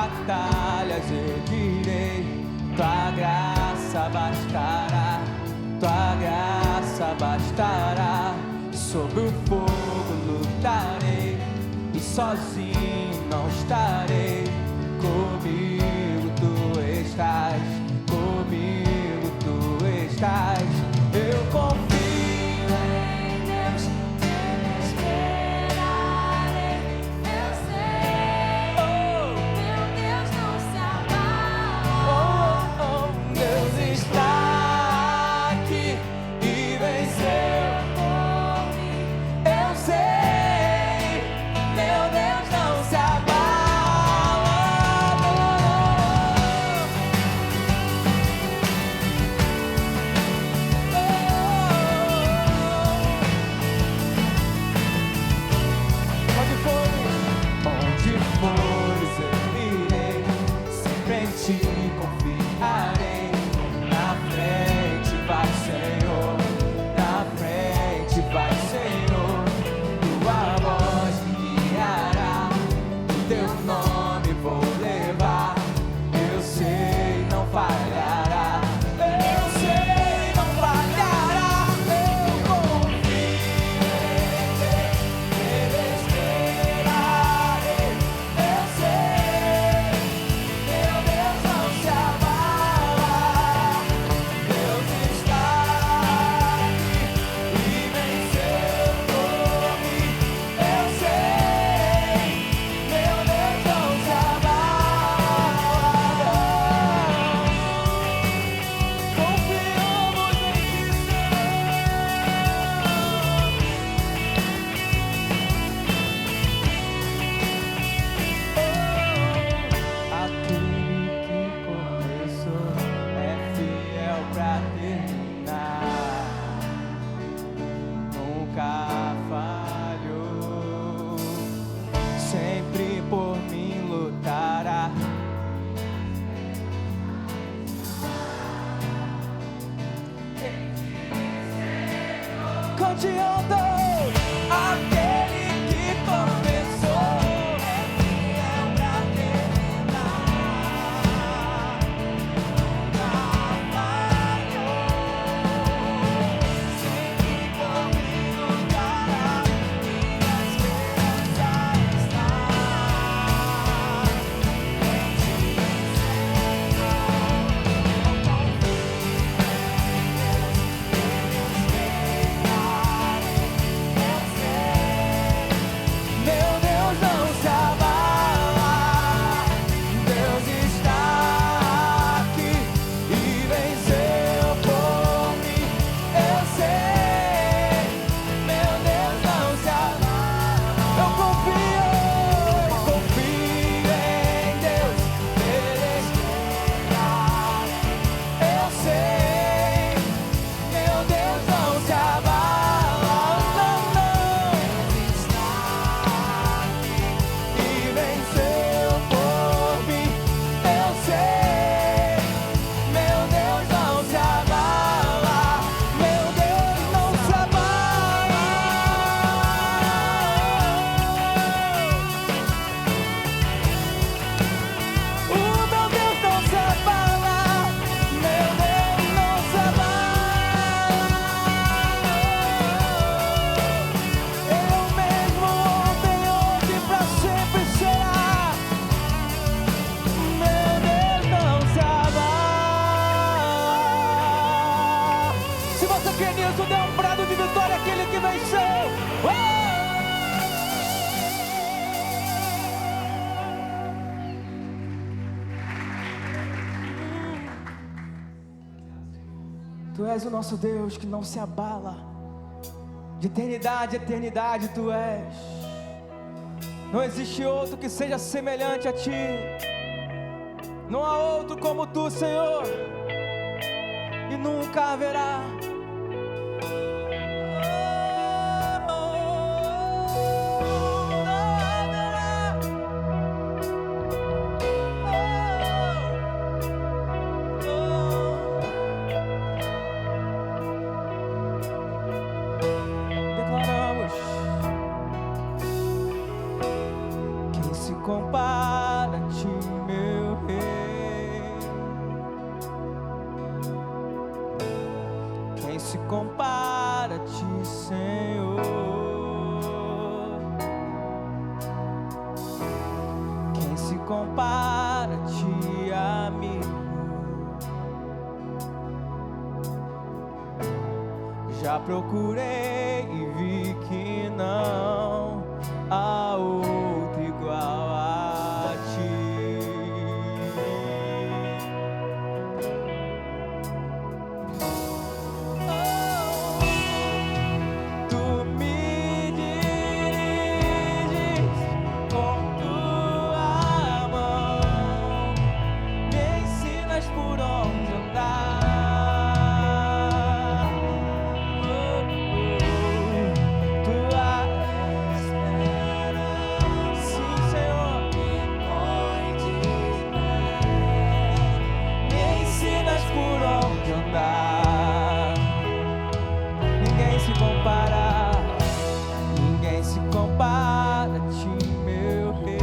batalhas erguirei, tua graça bastará, tua graça bastará. Sob o fogo lutarei, e sozinho não estarei. Comigo tu estás, comigo tu estás. Eu confio em Deus, nele esperarei. Eu sei, meu Deus não se abala. Deus está aqui e venceu por mim. Eu sei, meu Deus não se abala. Onde fores eu irei, sempre em ti confiarei. Na frente vai, Senhor, na frente vai, Senhor. Tua voz me guiará, o teu nome vou levar. Eu sei, não falhará, eu sei, não falhará. Eu confio em Deus, nele esperarei. Eu sei, meu Deus não se abala. Deus está aqui e venceu por mim. Eu sei, meu Deus não se abala. Confiamos em ti, Aquele que começou é fiel pra terminar, nunca falhou, sempre por mim lutará. Cante alto! Aquele que começou é fiel pra terminar, nunca falhou, sempre por mim lutará. Minha esperança está em ti, Senhor. Eu confio em Deus, nele esperarei. Eu sei, meu Deus não se abala. Deus está aqui e venceu por mim. Eu sei, meu Deus não se abala. Eu confio em Deus, nele esperarei. Eu sei, meu Deus não se abala. Não, não. Deus está aqui e venceu por mim. Eu sei, meu Deus não se abala. Meu Deus não se abala. O meu Deus não se abala. Meu Deus não se abala. Eu mesmo ontem, hoje, pra sempre será. Meu Deus não se abala. Se você quer nisso, dê um brado de vitória àquele que venceu. Tu és o nosso Deus que não se abala. De eternidade a eternidade tu és. Não existe outro que seja semelhante a ti. Não há outro como tu, Senhor, e nunca haverá. Declaramos: quem se compara a ti, meu compara a ti, amigo. Já procurei e vi que não há outro igual a ti. Tu me diriges com tua mão, me ensinas por onde andar. Ninguém se compara a ti, meu rei.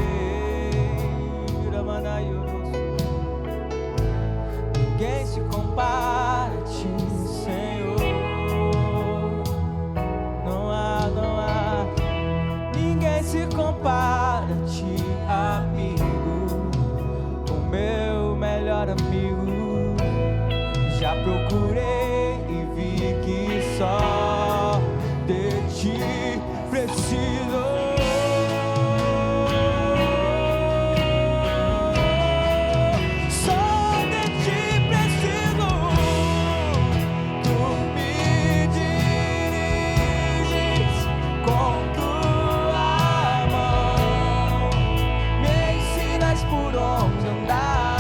Ninguém se compara a ti, Senhor. Não há. Ninguém se compara a ti, amigo, o meu melhor amigo. Já procurei e vi que só de ti preciso. Só de ti preciso. Tu me diriges com tua mão, me ensinas por onde andar.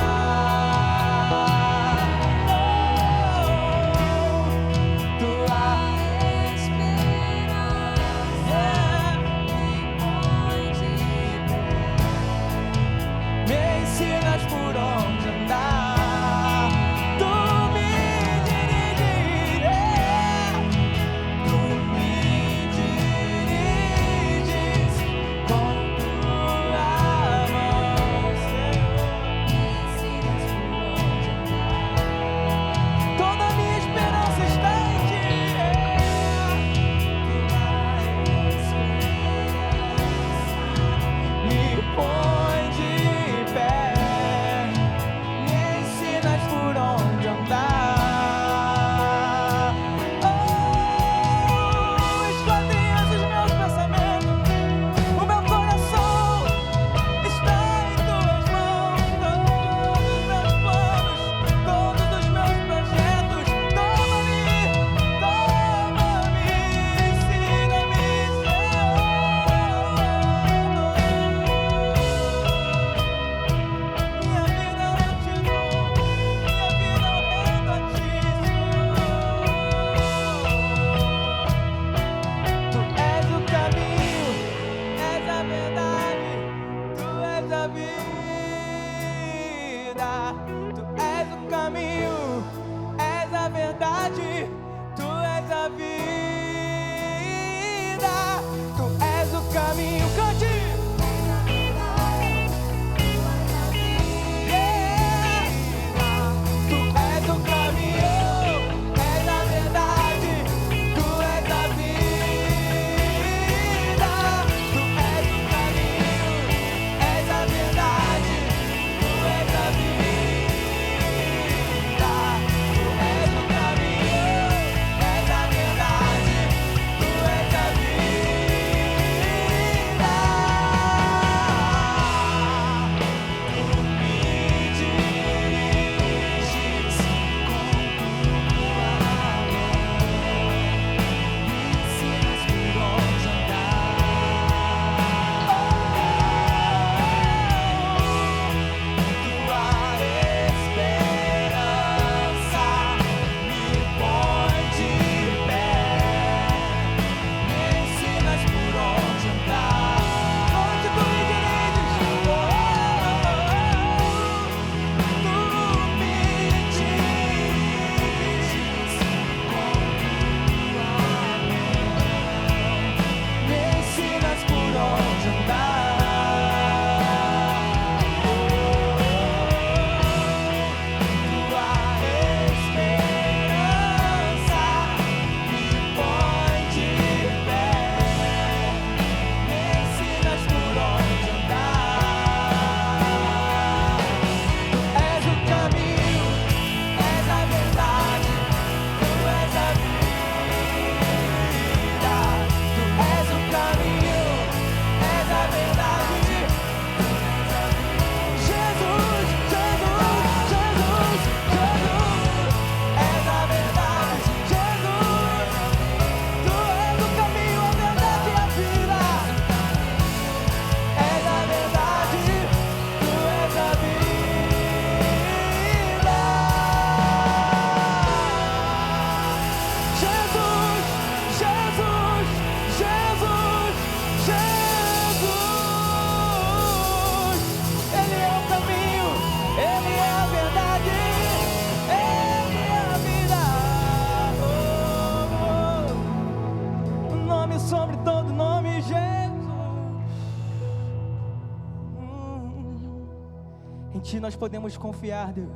Em Ti nós podemos confiar, Deus,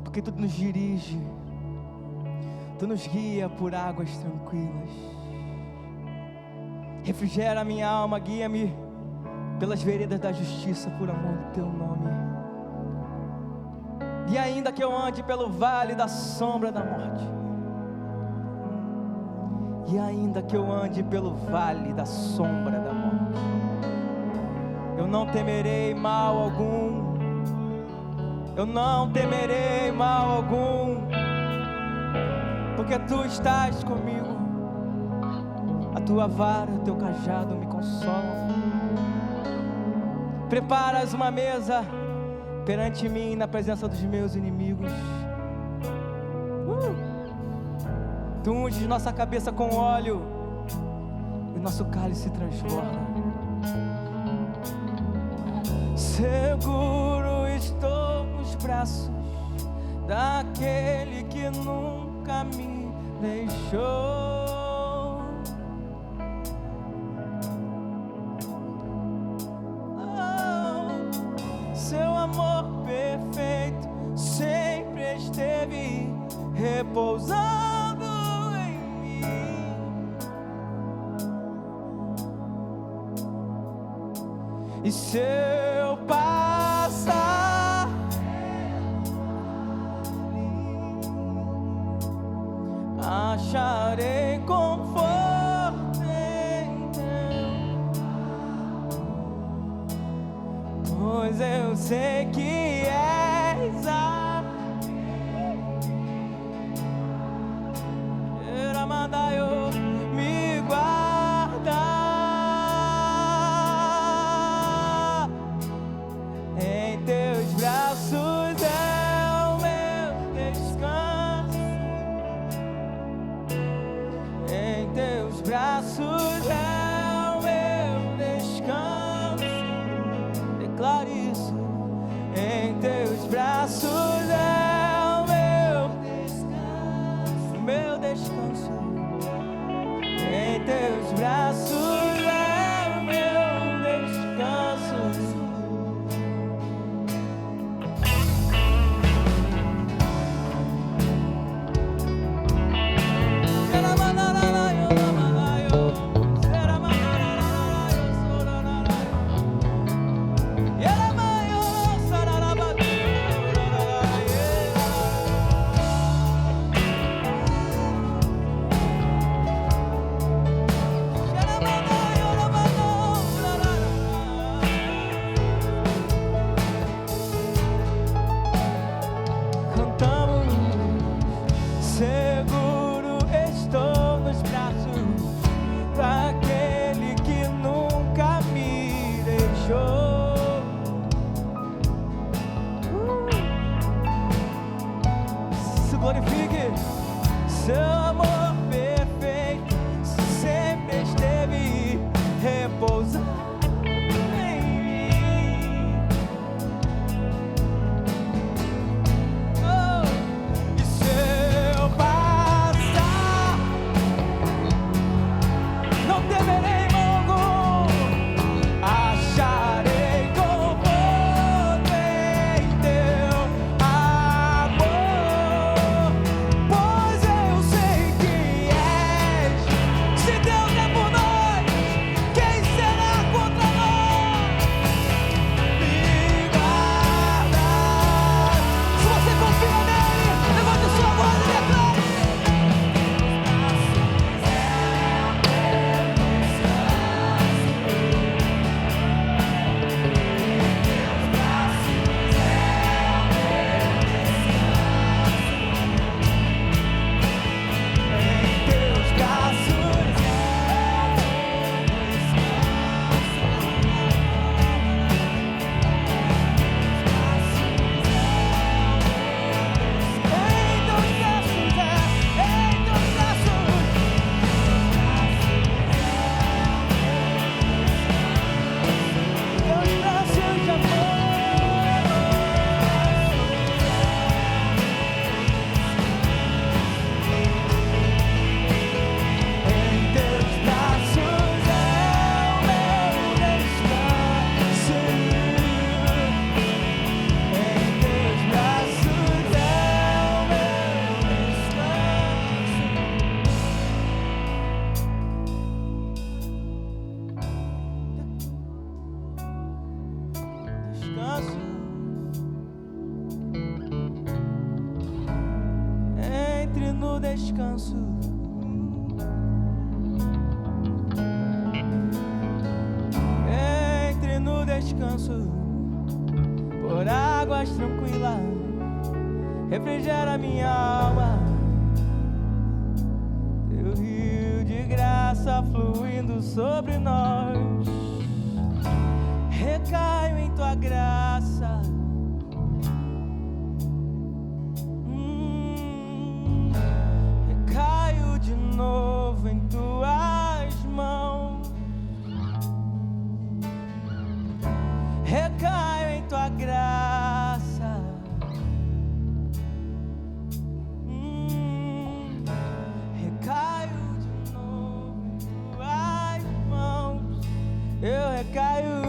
porque Tu nos dirige, Tu nos guia por águas tranquilas. Refrigera a minha alma, guia-me pelas veredas da justiça, por amor do Teu nome. E ainda que eu ande pelo vale da sombra da morte, e ainda que eu ande pelo vale da sombra da morte, eu não temerei mal algum, eu não temerei mal algum, porque Tu estás comigo. A Tua vara, o Teu cajado me consolam. Preparas uma mesa perante mim na presença dos meus inimigos. Tu unges nossa cabeça com óleo e nosso cálice transborda. Seguro estou nos braços daquele que nunca me deixou. Oh, Seu amor perfeito sempre esteve repousando em mim. E se eu passar, acharei conforto em Teu, pois eu sei que és a Eramandaio, me guarda em Teus braços, é o meu descanso. Em Teus braços é o meu descanso. Declare isso. Em Teus braços descanso. Entre no descanso. Entre no descanso. Por águas tranquilas, refrigera minha alma. Teu rio de graça fluindo sobre nós. Recaio em tua graça. Recaio de novo em tuas mãos. Recaio em tua graça. Recaio de novo em tuas mãos. Eu recaio.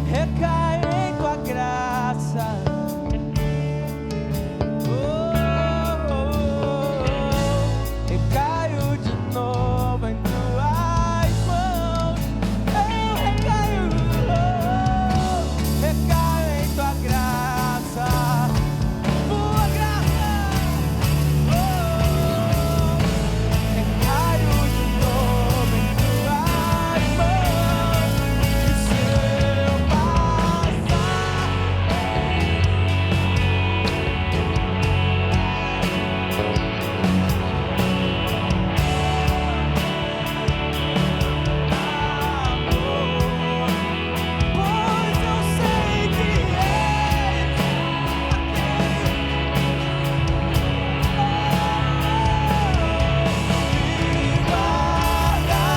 Recaio em tua graça. Recaio de novo em tuas mãos. Eu recaio. Recaio em tua graça. Tua graça. Recaio de novo em tuas mãos. E se eu passar, pois eu sei que és me guardar.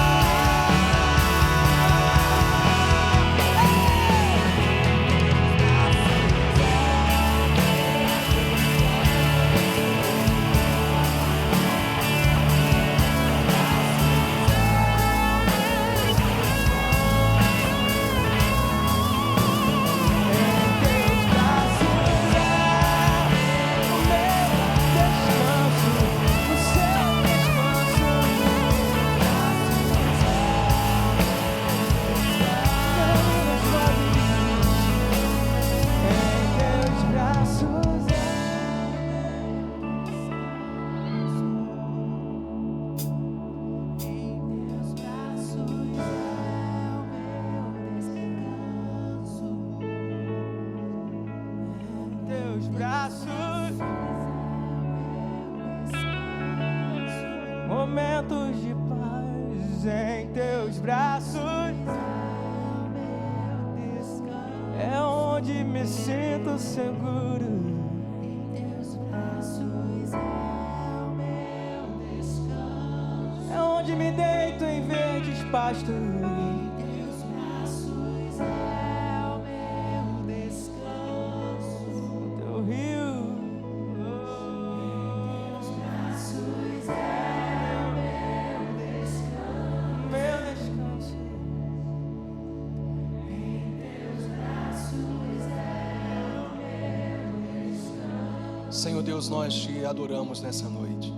Teus braços, momentos de paz em teus braços, é onde me sinto seguro. É onde me deito em verdes pastos. Teu rio. Meu descanso. Senhor Deus, nós te adoramos nessa noite,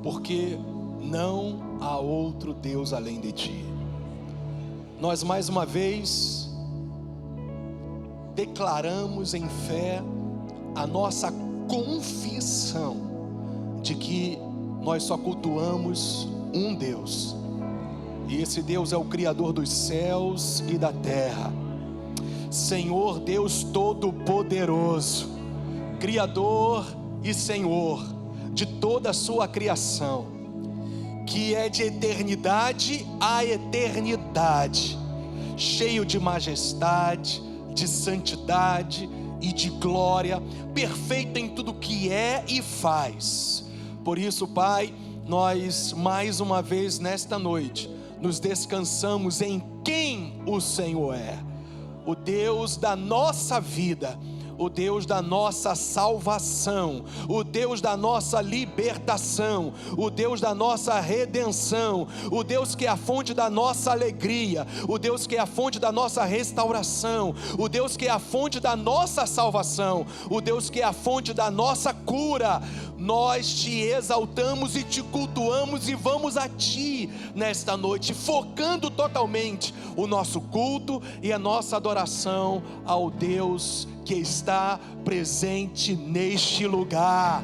porque não há outro Deus além de ti. Nós mais uma vez declaramos em fé a nossa confissão de que nós só cultuamos um Deus, e esse Deus é o Criador dos céus e da terra, Senhor Deus Todo-Poderoso, Criador e Senhor de toda a sua criação, que é de eternidade a eternidade, cheio de majestade, de santidade e de glória, perfeito em tudo que é e faz. Por isso, Pai, nós mais uma vez nesta noite nos descansamos em quem o Senhor é, o Deus da nossa vida, o Deus da nossa salvação, o Deus da nossa libertação, o Deus da nossa redenção, o Deus que é a fonte da nossa alegria, o Deus que é a fonte da nossa restauração, o Deus que é a fonte da nossa salvação, o Deus que é a fonte da nossa cura. Nós te exaltamos e te cultuamos e vamos a ti nesta noite, focando totalmente o nosso culto e a nossa adoração ao Deus que está presente neste lugar.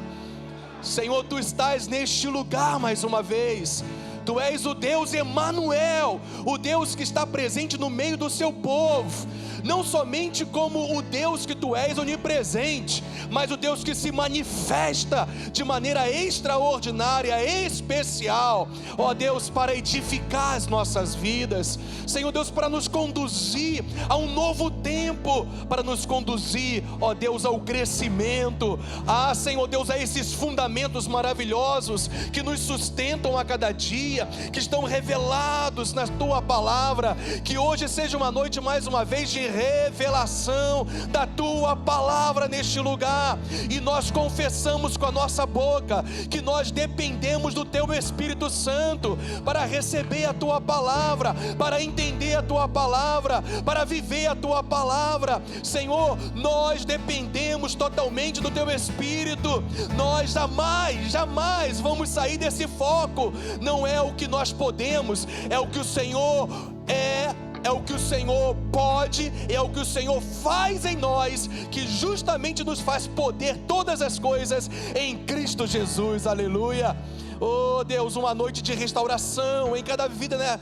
Senhor, tu estás neste lugar mais uma vez. Tu és o Deus Emanuel, o Deus que está presente no meio do seu povo. Não somente como o Deus que tu és onipresente, mas o Deus que se manifesta de maneira extraordinária, especial, ó Deus, para edificar as nossas vidas, Senhor Deus, para nos conduzir a um novo tempo, para nos conduzir, ó Deus, ao crescimento, Senhor Deus, a esses fundamentos maravilhosos que nos sustentam a cada dia, que estão revelados na tua palavra. Que hoje seja uma noite mais uma vez de revelação da tua palavra neste lugar, e nós confessamos com a nossa boca que nós dependemos do teu Espírito Santo para receber a tua palavra, para entender a tua palavra, para viver a tua palavra. Senhor, nós dependemos totalmente do teu Espírito. Nós jamais vamos sair desse foco. Não é o que nós podemos, é o que o Senhor é o que o Senhor pode, é o que o Senhor faz em nós, que justamente nos faz poder todas as coisas em Cristo Jesus. Aleluia. Oh Deus, uma noite de restauração em cada vida, né?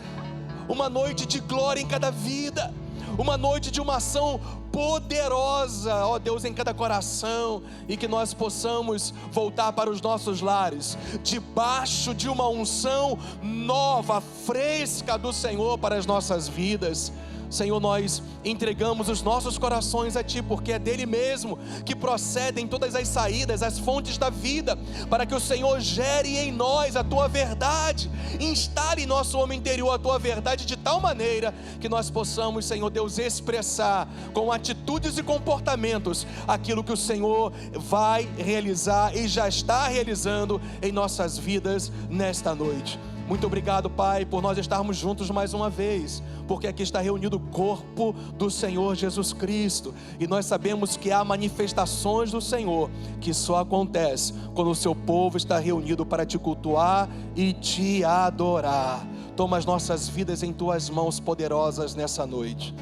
Uma noite de glória em cada vida, uma noite de uma ação poderosa, ó Deus, em cada coração, e que nós possamos voltar para os nossos lares, debaixo de uma unção nova, fresca do Senhor para as nossas vidas. Senhor, nós entregamos os nossos corações a Ti, porque é dele mesmo que procedem todas as saídas, as fontes da vida, para que o Senhor gere em nós a Tua verdade, instale em nosso homem interior a Tua verdade, de tal maneira que nós possamos, Senhor Deus, expressar com atitudes e comportamentos aquilo que o Senhor vai realizar e já está realizando em nossas vidas nesta noite. Muito obrigado, Pai, por nós estarmos juntos mais uma vez, porque aqui está reunido o corpo do Senhor Jesus Cristo, e nós sabemos que há manifestações do Senhor que só acontece quando o seu povo está reunido para te cultuar e te adorar. Toma as nossas vidas em tuas mãos poderosas nessa noite.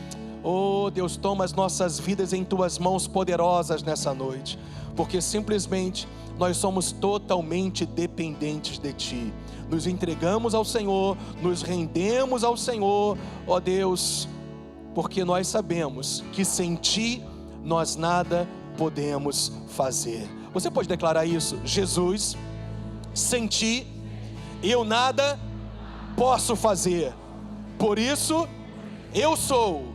Oh Deus, toma as nossas vidas em tuas mãos poderosas nessa noite, porque simplesmente nós somos totalmente dependentes de Ti. Nos entregamos ao Senhor, nos rendemos ao Senhor, ó Deus, porque nós sabemos que sem Ti nós nada podemos fazer. Você pode declarar isso? Jesus, sem Ti eu nada posso fazer. Por isso eu sou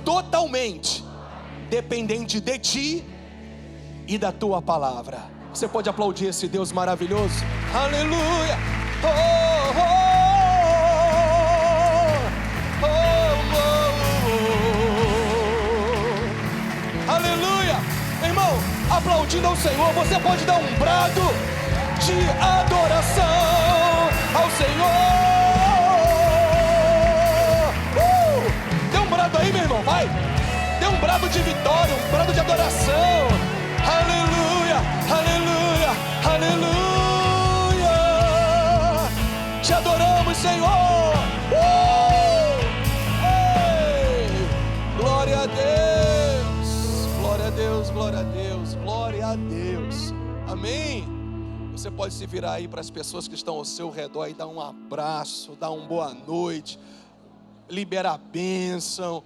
totalmente dependente de Ti e da Tua palavra. Você pode aplaudir esse Deus maravilhoso? Aleluia! Oh, oh, oh, oh, oh. Aleluia! Irmão, aplaudindo ao Senhor, você pode dar um brado de adoração ao Senhor. Dê um brado aí, meu irmão, vai! Dê um brado de vitória, um brado de adoração. Aleluia, aleluia, aleluia. Te adoramos, Senhor. Glória a Deus, glória a Deus, glória a Deus, glória a Deus. Amém. Você pode se virar aí para as pessoas que estão ao seu redor e dar um abraço, dar uma boa noite, liberar a bênção,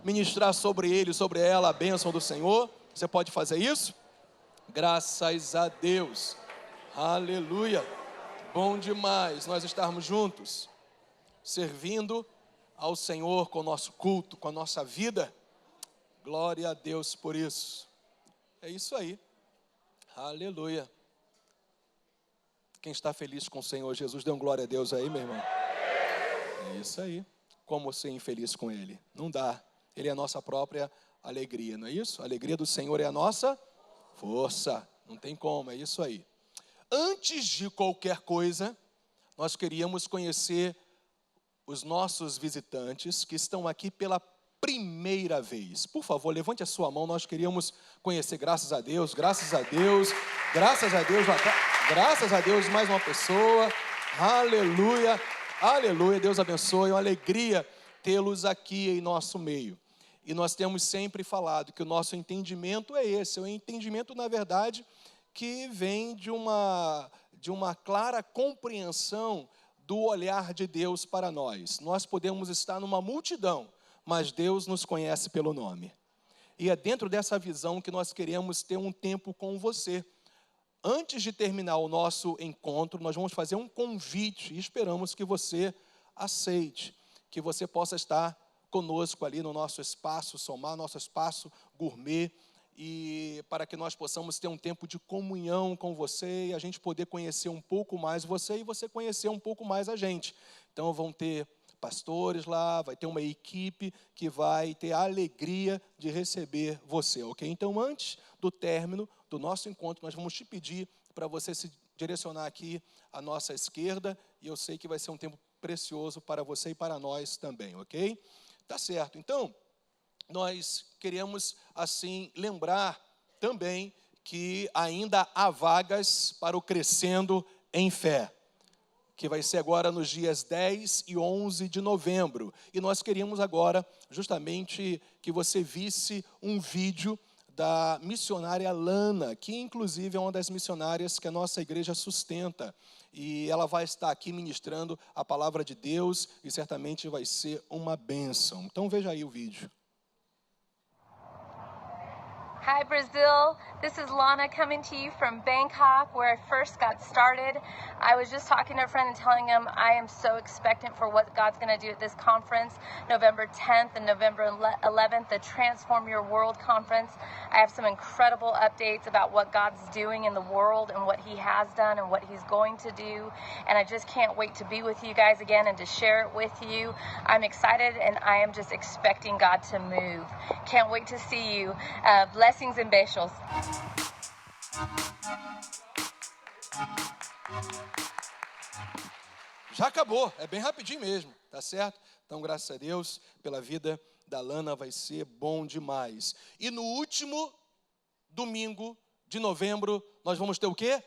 ministrar sobre ele, sobre ela a bênção do Senhor. Você pode fazer isso? Graças a Deus. Aleluia. Bom demais nós estarmos juntos, servindo ao Senhor com o nosso culto, com a nossa vida. Glória a Deus por isso. É isso aí. Aleluia. Quem está feliz com o Senhor Jesus, dê um glória a Deus aí, meu irmão. É isso aí. Como ser infeliz com Ele? Não dá. Ele é a nossa própria alegria, não é isso? A alegria do Senhor é a nossa força. Não tem como, é isso aí. Antes de qualquer coisa, nós queríamos conhecer os nossos visitantes que estão aqui pela primeira vez. Por favor, levante a sua mão, nós queríamos conhecer, graças a Deus, graças a Deus, graças a Deus, graças a Deus, mais uma pessoa, aleluia, aleluia, Deus abençoe, é uma alegria tê-los aqui em nosso meio. E nós temos sempre falado que o nosso entendimento é esse, é um entendimento, na verdade, que vem de uma clara compreensão do olhar de Deus para nós. Nós podemos estar numa multidão, mas Deus nos conhece pelo nome. E é dentro dessa visão que nós queremos ter um tempo com você. Antes de terminar o nosso encontro, nós vamos fazer um convite e esperamos que você aceite, que você possa estar conosco ali no nosso espaço, somar nosso espaço gourmet, e para que nós possamos ter um tempo de comunhão com você e a gente poder conhecer um pouco mais você e você conhecer um pouco mais a gente. Então vão ter pastores lá, vai ter uma equipe que vai ter a alegria de receber você, ok? Então, antes do término do nosso encontro, nós vamos te pedir para você se direcionar aqui à nossa esquerda, e eu sei que vai ser um tempo precioso para você e para nós também, ok? Tá certo. Então, nós queremos, assim, lembrar também que ainda há vagas para o Crescendo em Fé, que vai ser agora nos dias 10 e 11 de novembro. E nós queríamos agora, justamente, que você visse um vídeo da missionária Lana, que inclusive é uma das missionárias que a nossa igreja sustenta. E ela vai estar aqui ministrando a palavra de Deus e certamente vai ser uma bênção. Então veja aí o vídeo. Hi Brazil, this is Lana coming to you from Bangkok, where I first got started. I was just talking to a friend and telling him I am so expectant for what God's going to do at this conference, November 10th and November 11th, the Transform Your World Conference. I have some incredible updates about what God's doing in the world and what He has done and what He's going to do. And I just can't wait to be with you guys again and to share it with you. I'm excited and I am just expecting God to move. Can't wait to see you. Blessings and beijos. Já acabou, é bem rapidinho mesmo, tá certo? Então, graças a Deus, pela vida da Lana vai ser bom demais. E no último domingo de novembro, nós vamos ter o quê?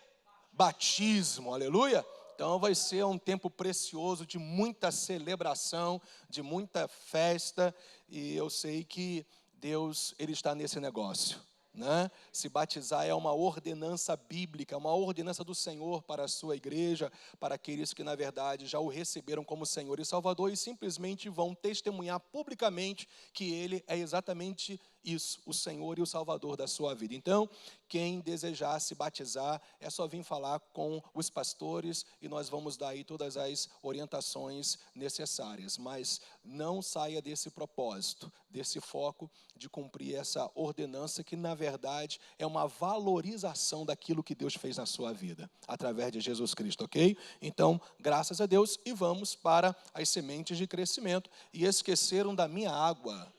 Batismo, aleluia! Então vai ser um tempo precioso de muita celebração, de muita festa, e eu sei que Deus, Ele está nesse negócio, né? Se batizar é uma ordenança bíblica, uma ordenança do Senhor para a sua igreja, para aqueles que na verdade já o receberam como Senhor e Salvador e simplesmente vão testemunhar publicamente que Ele é exatamente isso, o Senhor e o Salvador da sua vida. Então, quem desejar se batizar, é só vir falar com os pastores e nós vamos dar aí todas as orientações necessárias. Mas não saia desse propósito, desse foco de cumprir essa ordenança que, na verdade, é uma valorização daquilo que Deus fez na sua vida, através de Jesus Cristo, ok? Então, graças a Deus, e vamos para as sementes de crescimento. E esqueceram da minha água.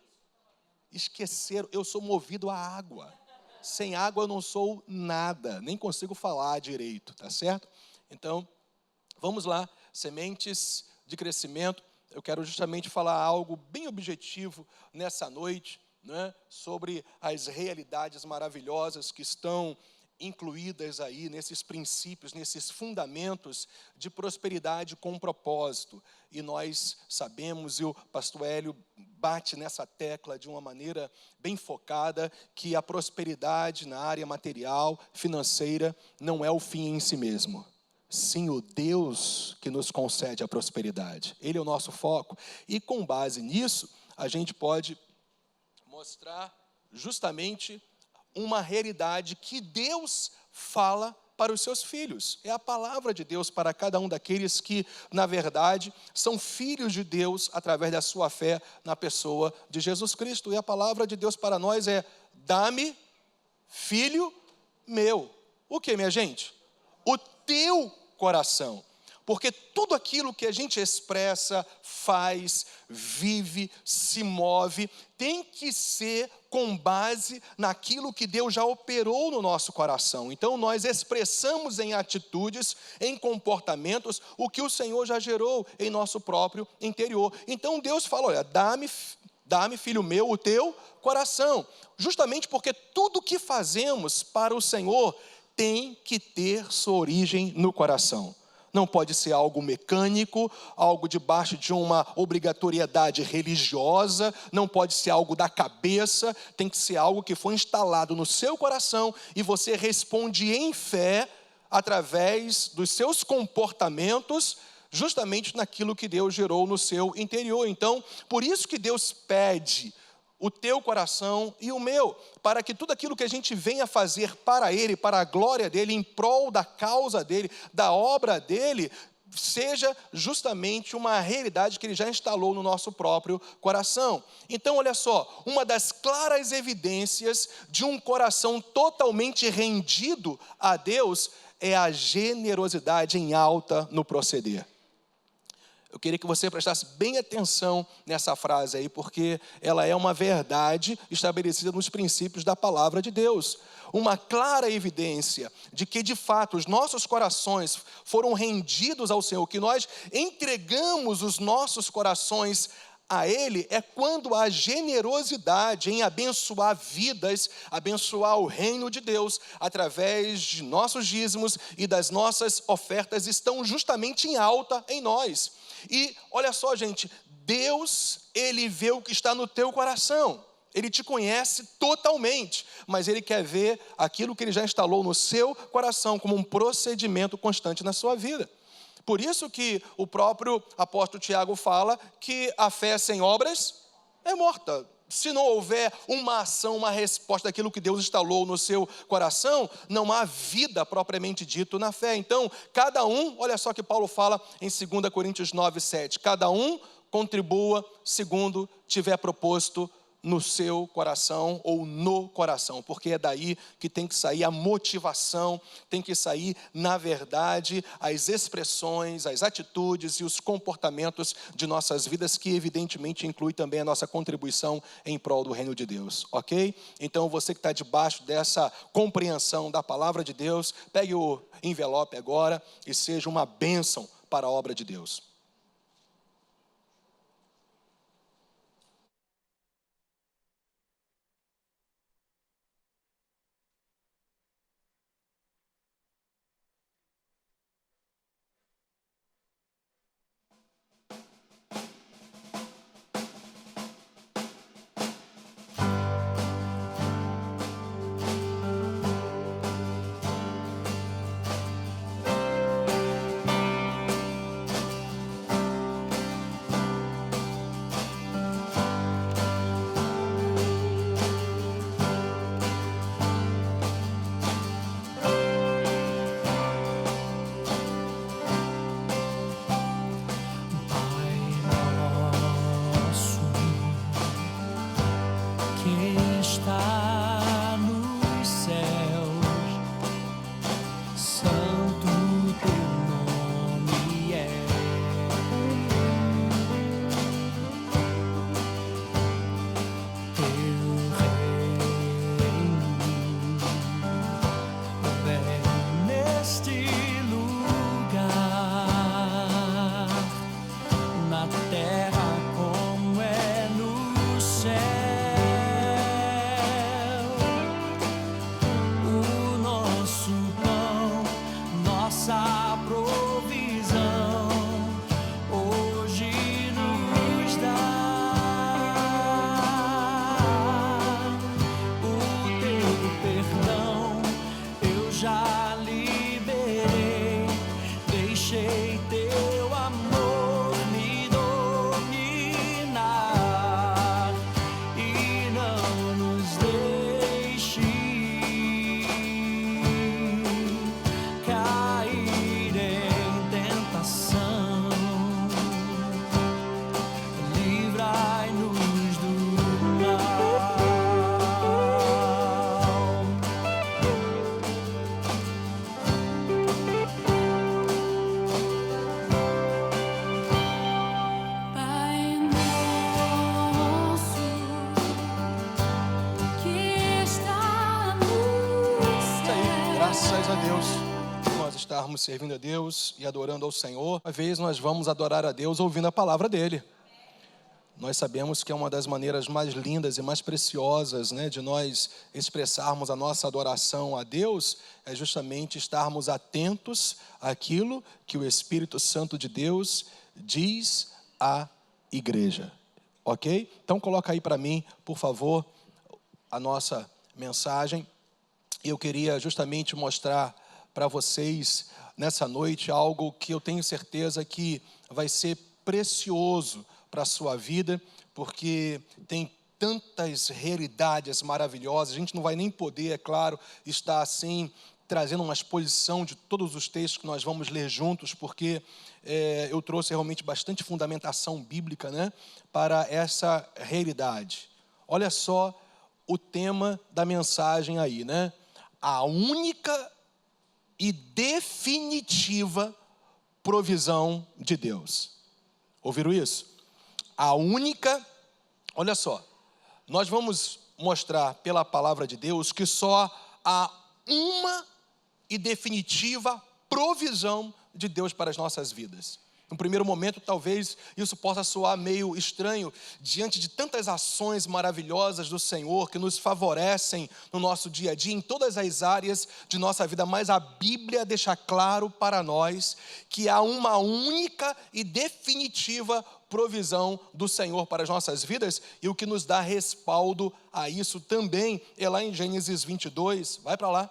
Esqueceram, eu sou movido à água. Sem água eu não sou nada, nem consigo falar direito, tá certo? Então, vamos lá, sementes de crescimento. Eu quero justamente falar algo bem objetivo nessa noite, né, sobre as realidades maravilhosas que estão incluídas aí nesses princípios, nesses fundamentos de prosperidade com propósito. E nós sabemos, e o pastor Hélio bate nessa tecla de uma maneira bem focada, que a prosperidade na área material, financeira, não é o fim em si mesmo. Sim, o Deus que nos concede a prosperidade. Ele é o nosso foco. E com base nisso, a gente pode mostrar justamente uma realidade que Deus fala para os seus filhos. É a palavra de Deus para cada um daqueles que, na verdade, são filhos de Deus através da sua fé na pessoa de Jesus Cristo. E a palavra de Deus para nós é: dá-me, filho meu. O que, minha gente? O teu coração. Porque tudo aquilo que a gente expressa, faz, vive, se move, tem que ser com base naquilo que Deus já operou no nosso coração. Então nós expressamos em atitudes, em comportamentos, o que o Senhor já gerou em nosso próprio interior. Então Deus fala, olha, dá-me, filho meu, o teu coração. Justamente porque tudo que fazemos para o Senhor tem que ter sua origem no coração. Não pode ser algo mecânico, algo debaixo de uma obrigatoriedade religiosa, não pode ser algo da cabeça, tem que ser algo que foi instalado no seu coração e você responde em fé através dos seus comportamentos, justamente naquilo que Deus gerou no seu interior. Então, por isso que Deus pede o teu coração e o meu, para que tudo aquilo que a gente venha fazer para Ele, para a glória dEle, em prol da causa dEle, da obra dEle, seja justamente uma realidade que Ele já instalou no nosso próprio coração. Então, olha só, uma das claras evidências de um coração totalmente rendido a Deus é a generosidade em alta no proceder. Eu queria que você prestasse bem atenção nessa frase aí, porque ela é uma verdade estabelecida nos princípios da palavra de Deus. Uma clara evidência de que, de fato, os nossos corações foram rendidos ao Senhor, que nós entregamos os nossos corações a Ele, é quando a generosidade em abençoar vidas, abençoar o reino de Deus, através de nossos dízimos e das nossas ofertas, estão justamente em alta em nós. E olha só, gente, Deus, Ele vê o que está no teu coração. Ele te conhece totalmente, mas Ele quer ver aquilo que Ele já instalou no seu coração como um procedimento constante na sua vida. Por isso que o próprio apóstolo Tiago fala que a fé sem obras é morta. Se não houver uma ação, uma resposta daquilo que Deus instalou no seu coração, não há vida propriamente dito na fé. Então, cada um, olha só que Paulo fala em 2 Coríntios 9, 7, cada um contribua segundo tiver proposto no seu coração ou no coração, porque é daí que tem que sair a motivação, tem que sair, na verdade, as expressões, as atitudes e os comportamentos de nossas vidas, que evidentemente inclui também a nossa contribuição em prol do reino de Deus, ok? Então você que está debaixo dessa compreensão da palavra de Deus, pegue o envelope agora e seja uma bênção para a obra de Deus. Graças a Deus por nós estarmos servindo a Deus e adorando ao Senhor. Uma vez nós vamos adorar a Deus ouvindo a palavra dEle. Nós sabemos que é uma das maneiras mais lindas e mais preciosas, né, de nós expressarmos a nossa adoração a Deus, é justamente estarmos atentos àquilo que o Espírito Santo de Deus diz à igreja. Ok? Então coloca aí para mim, por favor, a nossa mensagem. Eu queria justamente mostrar para vocês nessa noite algo que eu tenho certeza que vai ser precioso para a sua vida, porque tem tantas realidades maravilhosas. A gente não vai nem poder, é claro, estar assim, trazendo uma exposição de todos os textos que nós vamos ler juntos, porque eu trouxe realmente bastante fundamentação bíblica, né, para essa realidade. Olha só o tema da mensagem aí, né? A única e definitiva provisão de Deus. Ouviram isso? A única, olha só, nós vamos mostrar pela palavra de Deus que só há uma e definitiva provisão de Deus para as nossas vidas. No primeiro momento, talvez isso possa soar meio estranho diante de tantas ações maravilhosas do Senhor que nos favorecem no nosso dia a dia, em todas as áreas de nossa vida, mas a Bíblia deixa claro para nós que há uma única e definitiva provisão do Senhor para as nossas vidas, e o que nos dá respaldo a isso também é lá em Gênesis 22, vai para lá,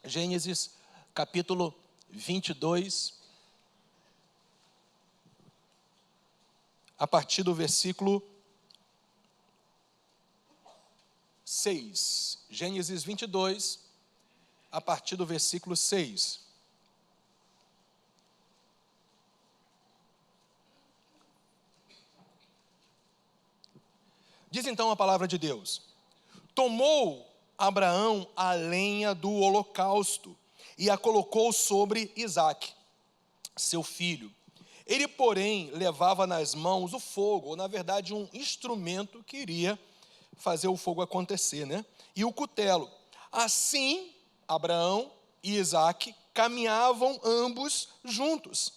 Gênesis capítulo 22, a partir do versículo 6. Gênesis 22, a partir do versículo 6. Diz então a palavra de Deus: tomou Abraão a lenha do holocausto e a colocou sobre Isaque, seu filho. Ele, porém, levava nas mãos o fogo, ou na verdade um instrumento que iria fazer o fogo acontecer, né? E o cutelo. Assim, Abraão e Isaque caminhavam ambos juntos.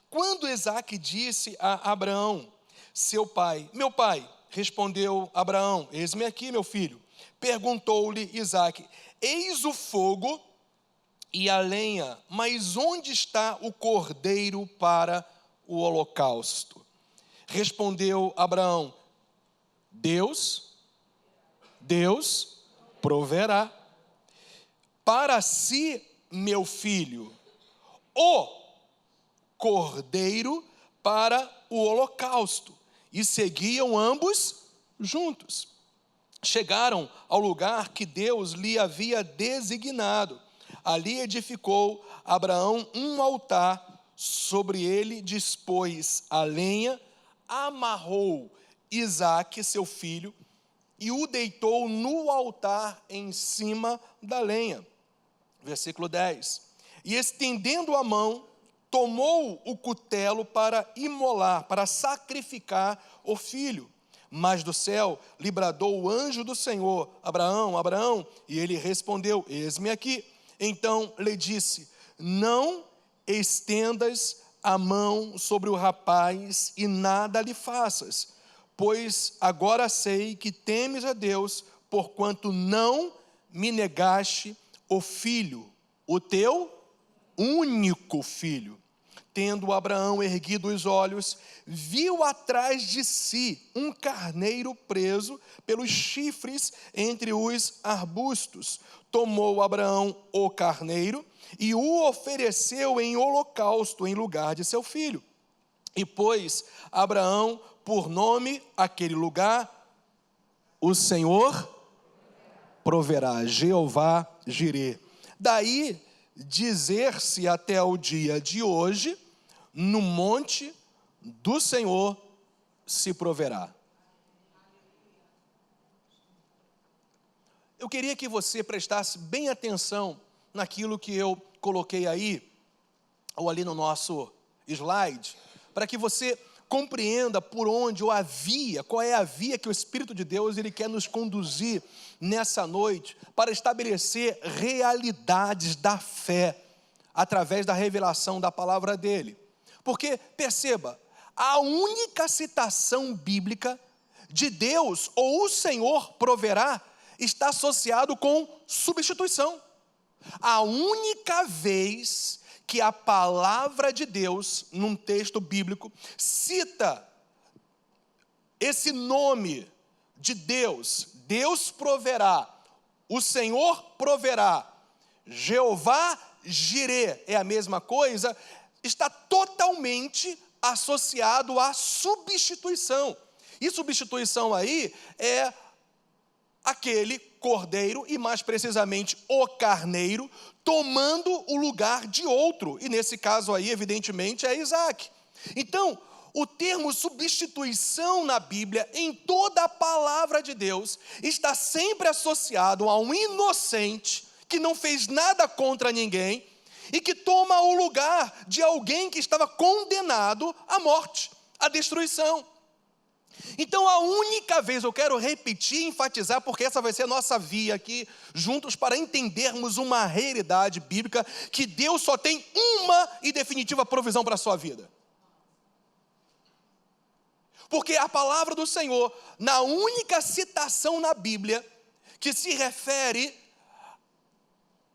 Quando Isaque disse a Abraão, seu pai, meu pai, respondeu Abraão, eis-me aqui, meu filho. Perguntou-lhe Isaque, eis o fogo e a lenha, mas onde está o cordeiro para o holocausto? Respondeu Abraão, Deus proverá para si, meu filho, o cordeiro para o holocausto. E seguiam ambos juntos. Chegaram ao lugar que Deus lhe havia designado. Ali edificou Abraão um altar, sobre ele dispôs a lenha, amarrou Isaque, seu filho, e o deitou no altar em cima da lenha. Versículo 10. E estendendo a mão, tomou o cutelo para imolar, para sacrificar o filho. Mas do céu lhe bradou o anjo do Senhor, Abraão, Abraão, e ele respondeu, eis-me aqui. Então lhe disse, não estendas a mão sobre o rapaz e nada lhe faças, pois agora sei que temes a Deus, porquanto não me negaste o filho, o teu único filho. Tendo Abraão erguido os olhos, viu atrás de si um carneiro preso pelos chifres entre os arbustos. Tomou Abraão o carneiro e o ofereceu em holocausto em lugar de seu filho. E pôs Abraão por nome aquele lugar, o Senhor proverá, Jeová Jirê. Daí dizer-se até o dia de hoje, no monte do Senhor se proverá. Eu queria que você prestasse bem atenção naquilo que eu coloquei aí, ou ali no nosso slide, para que você compreenda por onde, ou a via, qual é a via que o Espírito de Deus ele quer nos conduzir nessa noite, para estabelecer realidades da fé, através da revelação da palavra dele. Porque, perceba, a única citação bíblica de Deus, ou o Senhor proverá, está associado com substituição. A única vez que a palavra de Deus, num texto bíblico, cita esse nome de Deus, Deus proverá, o Senhor proverá, Jeová Jirê é a mesma coisa, está totalmente associado à substituição. E substituição aí é aquele cordeiro, e mais precisamente o carneiro, tomando o lugar de outro. E nesse caso aí, evidentemente, é Isaac. Então, o termo substituição na Bíblia, em toda a palavra de Deus, está sempre associado a um inocente que não fez nada contra ninguém e que toma o lugar de alguém que estava condenado à morte, à destruição. Então, a única vez, eu quero repetir e enfatizar, porque essa vai ser a nossa via aqui, juntos, para entendermos uma realidade bíblica, que Deus só tem uma e definitiva provisão para a sua vida. Porque a palavra do Senhor, na única citação na Bíblia, que se refere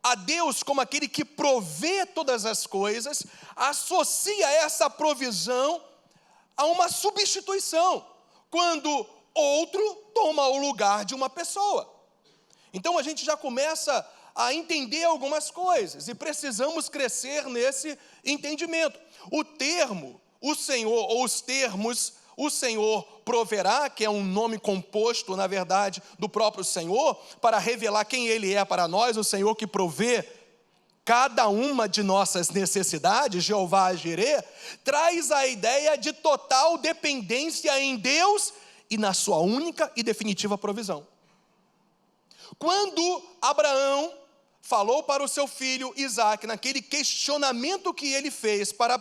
a Deus como aquele que provê todas as coisas, associa essa provisão a uma substituição, quando outro toma o lugar de uma pessoa. Então a gente já começa a entender algumas coisas, e precisamos crescer nesse entendimento. O termo, o Senhor, ou os termos, o Senhor proverá, que é um nome composto, na verdade, do próprio Senhor, para revelar quem Ele é para nós, o Senhor que provê cada uma de nossas necessidades, Jeová Jirê, traz a ideia de total dependência em Deus e na sua única e definitiva provisão. Quando Abraão falou para o seu filho Isaac, naquele questionamento que ele fez para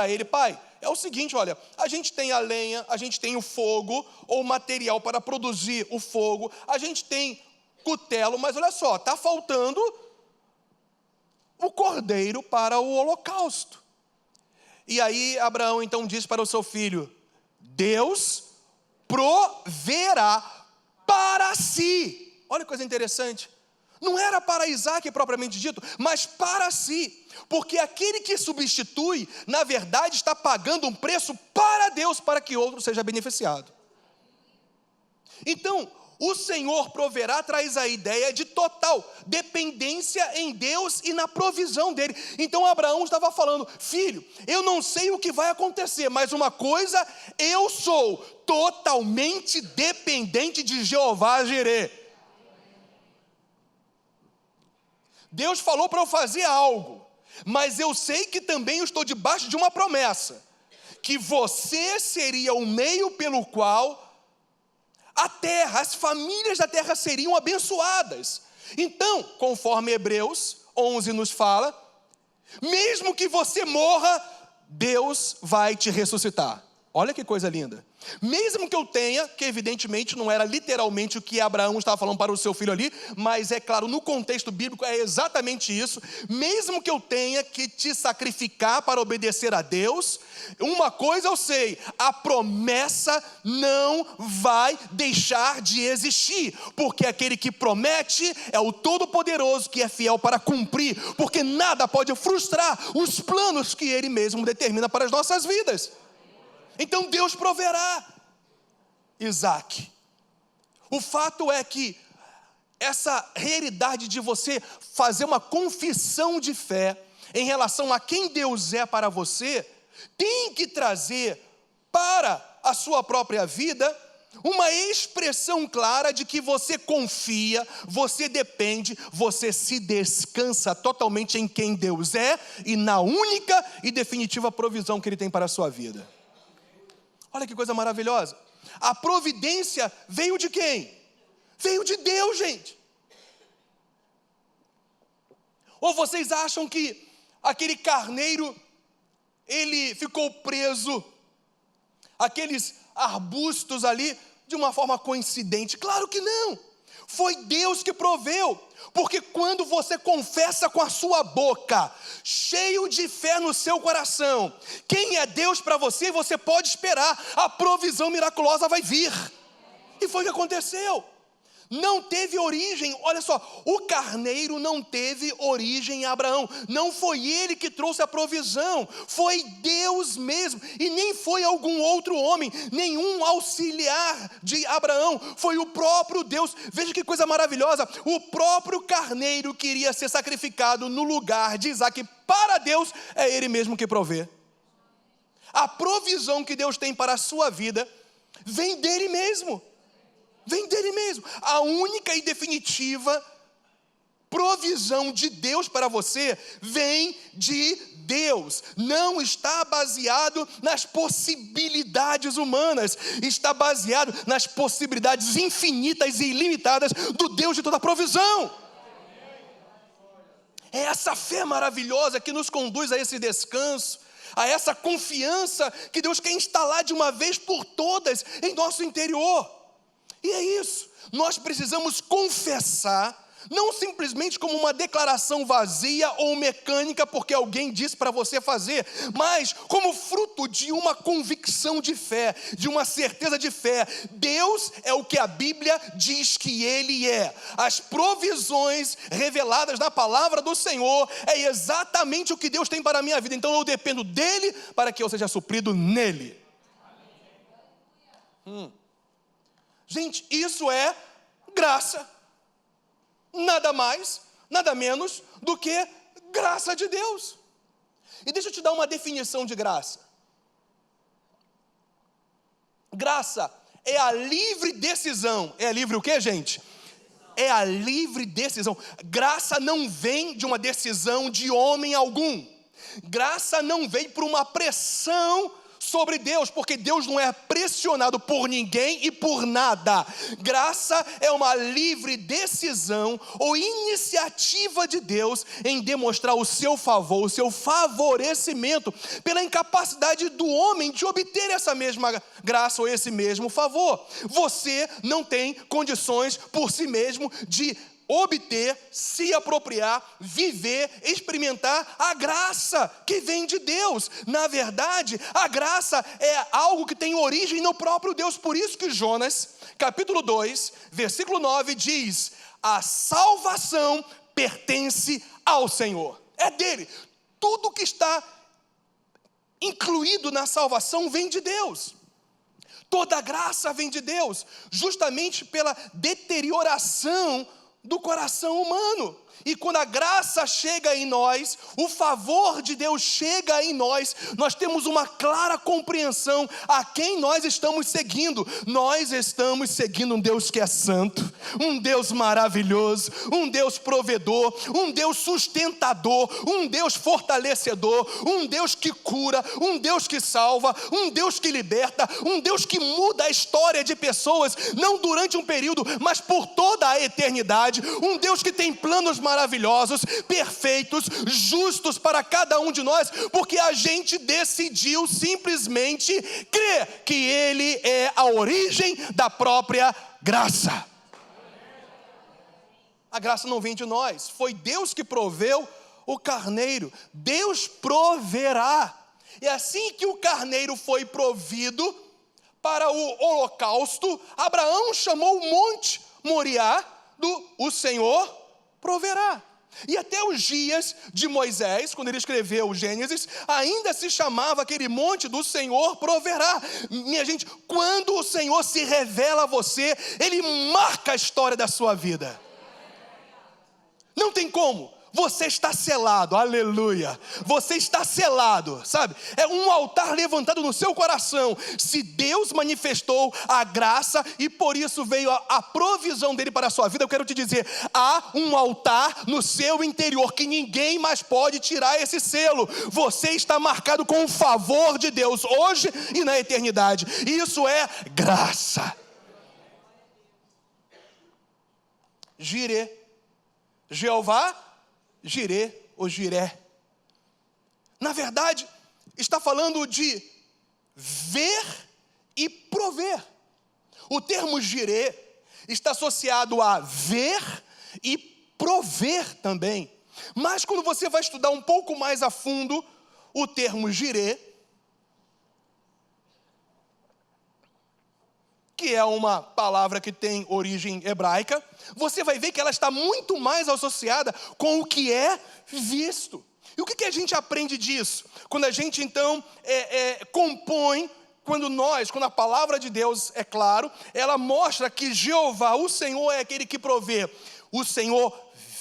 ele, pai, é o seguinte, olha, a gente tem a lenha, a gente tem o fogo, ou material para produzir o fogo, a gente tem cutelo, mas olha só, está faltando o cordeiro para o holocausto. E aí Abraão então diz para o seu filho, Deus proverá para si. Olha que coisa interessante. Não era para Isaac propriamente dito, mas para si. Porque aquele que substitui, na verdade, está pagando um preço para Deus, para que outro seja beneficiado. Então, o Senhor proverá traz a ideia de total dependência em Deus e na provisão dele. Então Abraão estava falando, filho, eu não sei o que vai acontecer, mas uma coisa, eu sou totalmente dependente de Jeová Jirê. Deus falou para eu fazer algo, mas eu sei que também eu estou debaixo de uma promessa, que você seria o meio pelo qual a terra, as famílias da terra seriam abençoadas. Então, conforme Hebreus 11 nos fala, mesmo que você morra, Deus vai te ressuscitar. Olha que coisa linda. Mesmo que eu tenha, que evidentemente não era literalmente o que Abraão estava falando para o seu filho ali, mas é claro, no contexto bíblico é exatamente isso. Mesmo que eu tenha que te sacrificar para obedecer a Deus, uma coisa eu sei, a promessa não vai deixar de existir, porque aquele que promete é o Todo-Poderoso que é fiel para cumprir, porque nada pode frustrar os planos que Ele mesmo determina para as nossas vidas. Então Deus proverá, Isaac. O fato é que essa realidade de você fazer uma confissão de fé em relação a quem Deus é para você, tem que trazer para a sua própria vida uma expressão clara de que você confia, você depende, você se descansa totalmente em quem Deus é e na única e definitiva provisão que Ele tem para a sua vida. Olha que coisa maravilhosa. A providência veio de quem? Veio de Deus, gente. Ou vocês acham que aquele carneiro, ele ficou preso aqueles arbustos ali de uma forma coincidente? Claro que não. Foi Deus que proveu, porque quando você confessa com a sua boca, cheio de fé no seu coração, quem é Deus para você, você pode esperar, a provisão miraculosa vai vir. E foi o que aconteceu. Não teve origem, olha só, o carneiro não teve origem em Abraão, não foi ele que trouxe a provisão, foi Deus mesmo, e nem foi algum outro homem, nenhum auxiliar de Abraão, foi o próprio Deus. Veja que coisa maravilhosa, o próprio carneiro queria ser sacrificado no lugar de Isaac. Para Deus é ele mesmo que provê. A provisão que Deus tem para a sua vida vem dele mesmo. Vem dele mesmo. A única e definitiva provisão de Deus para você vem de Deus. Não está baseado nas possibilidades humanas, está baseado nas possibilidades infinitas e ilimitadas do Deus de toda provisão. É essa fé maravilhosa que nos conduz a esse descanso, a essa confiança que Deus quer instalar de uma vez por todas em nosso interior. E é isso, nós precisamos confessar, não simplesmente como uma declaração vazia ou mecânica porque alguém disse para você fazer, mas como fruto de uma convicção de fé, de uma certeza de fé. Deus é o que a Bíblia diz que Ele é. As provisões reveladas na palavra do Senhor é exatamente o que Deus tem para a minha vida. Então eu dependo dEle para que eu seja suprido nele. Gente, isso é graça. Nada mais, nada menos do que graça de Deus. E deixa eu te dar uma definição de graça. Graça é a livre decisão. É a livre o quê, gente? É a livre decisão. Graça não vem de uma decisão de homem algum. Graça não vem por uma pressão sobre Deus, porque Deus não é pressionado por ninguém e por nada. Graça é uma livre decisão ou iniciativa de Deus em demonstrar o seu favor, o seu favorecimento, pela incapacidade do homem de obter essa mesma graça ou esse mesmo favor. Você não tem condições por si mesmo de obter, se apropriar, viver, experimentar a graça que vem de Deus. Na verdade, a graça é algo que tem origem no próprio Deus. Por isso que Jonas, capítulo 2, versículo 9 diz: a salvação pertence ao Senhor. É dele. Tudo que está incluído na salvação vem de Deus. Toda a graça vem de Deus, justamente pela deterioração do coração humano. E quando a graça chega em nós, o favor de Deus chega em nós, nós temos uma clara compreensão a quem nós estamos seguindo. Nós estamos seguindo um Deus que é santo, um Deus maravilhoso, um Deus provedor, um Deus sustentador, um Deus fortalecedor, um Deus que cura, um Deus que salva, um Deus que liberta, um Deus que muda a história de pessoas, não durante um período, mas por toda a eternidade. Um Deus que tem planos maravilhosos, perfeitos, justos para cada um de nós, porque a gente decidiu simplesmente crer que Ele é a origem da própria graça. A graça não vem de nós, foi Deus que proveu o carneiro. Deus proverá. E assim que o carneiro foi provido para o holocausto, Abraão chamou o monte Moriá do o Senhor proverá. E até os dias de Moisés, quando ele escreveu o Gênesis, ainda se chamava aquele monte do Senhor proverá. Minha gente, quando o Senhor se revela a você, Ele marca a história da sua vida. Não tem como. Você está selado, aleluia. Você está selado, sabe? É um altar levantado no seu coração. Se Deus manifestou a graça e por isso veio a provisão dele para a sua vida, eu quero te dizer, há um altar no seu interior que ninguém mais pode tirar esse selo. Você está marcado com o favor de Deus hoje e na eternidade. Isso é graça. Jirê, Jeová Jirê ou Jiré. Na verdade, está falando de ver e prover. O termo jirê está associado a ver e prover também. Mas quando você vai estudar um pouco mais a fundo o termo jirê, que é uma palavra que tem origem hebraica, você vai ver que ela está muito mais associada com o que é visto. E o que a gente aprende disso? Quando a gente então compõe, quando a palavra de Deus, é claro, ela mostra que Jeová, o Senhor, é aquele que provê. O Senhor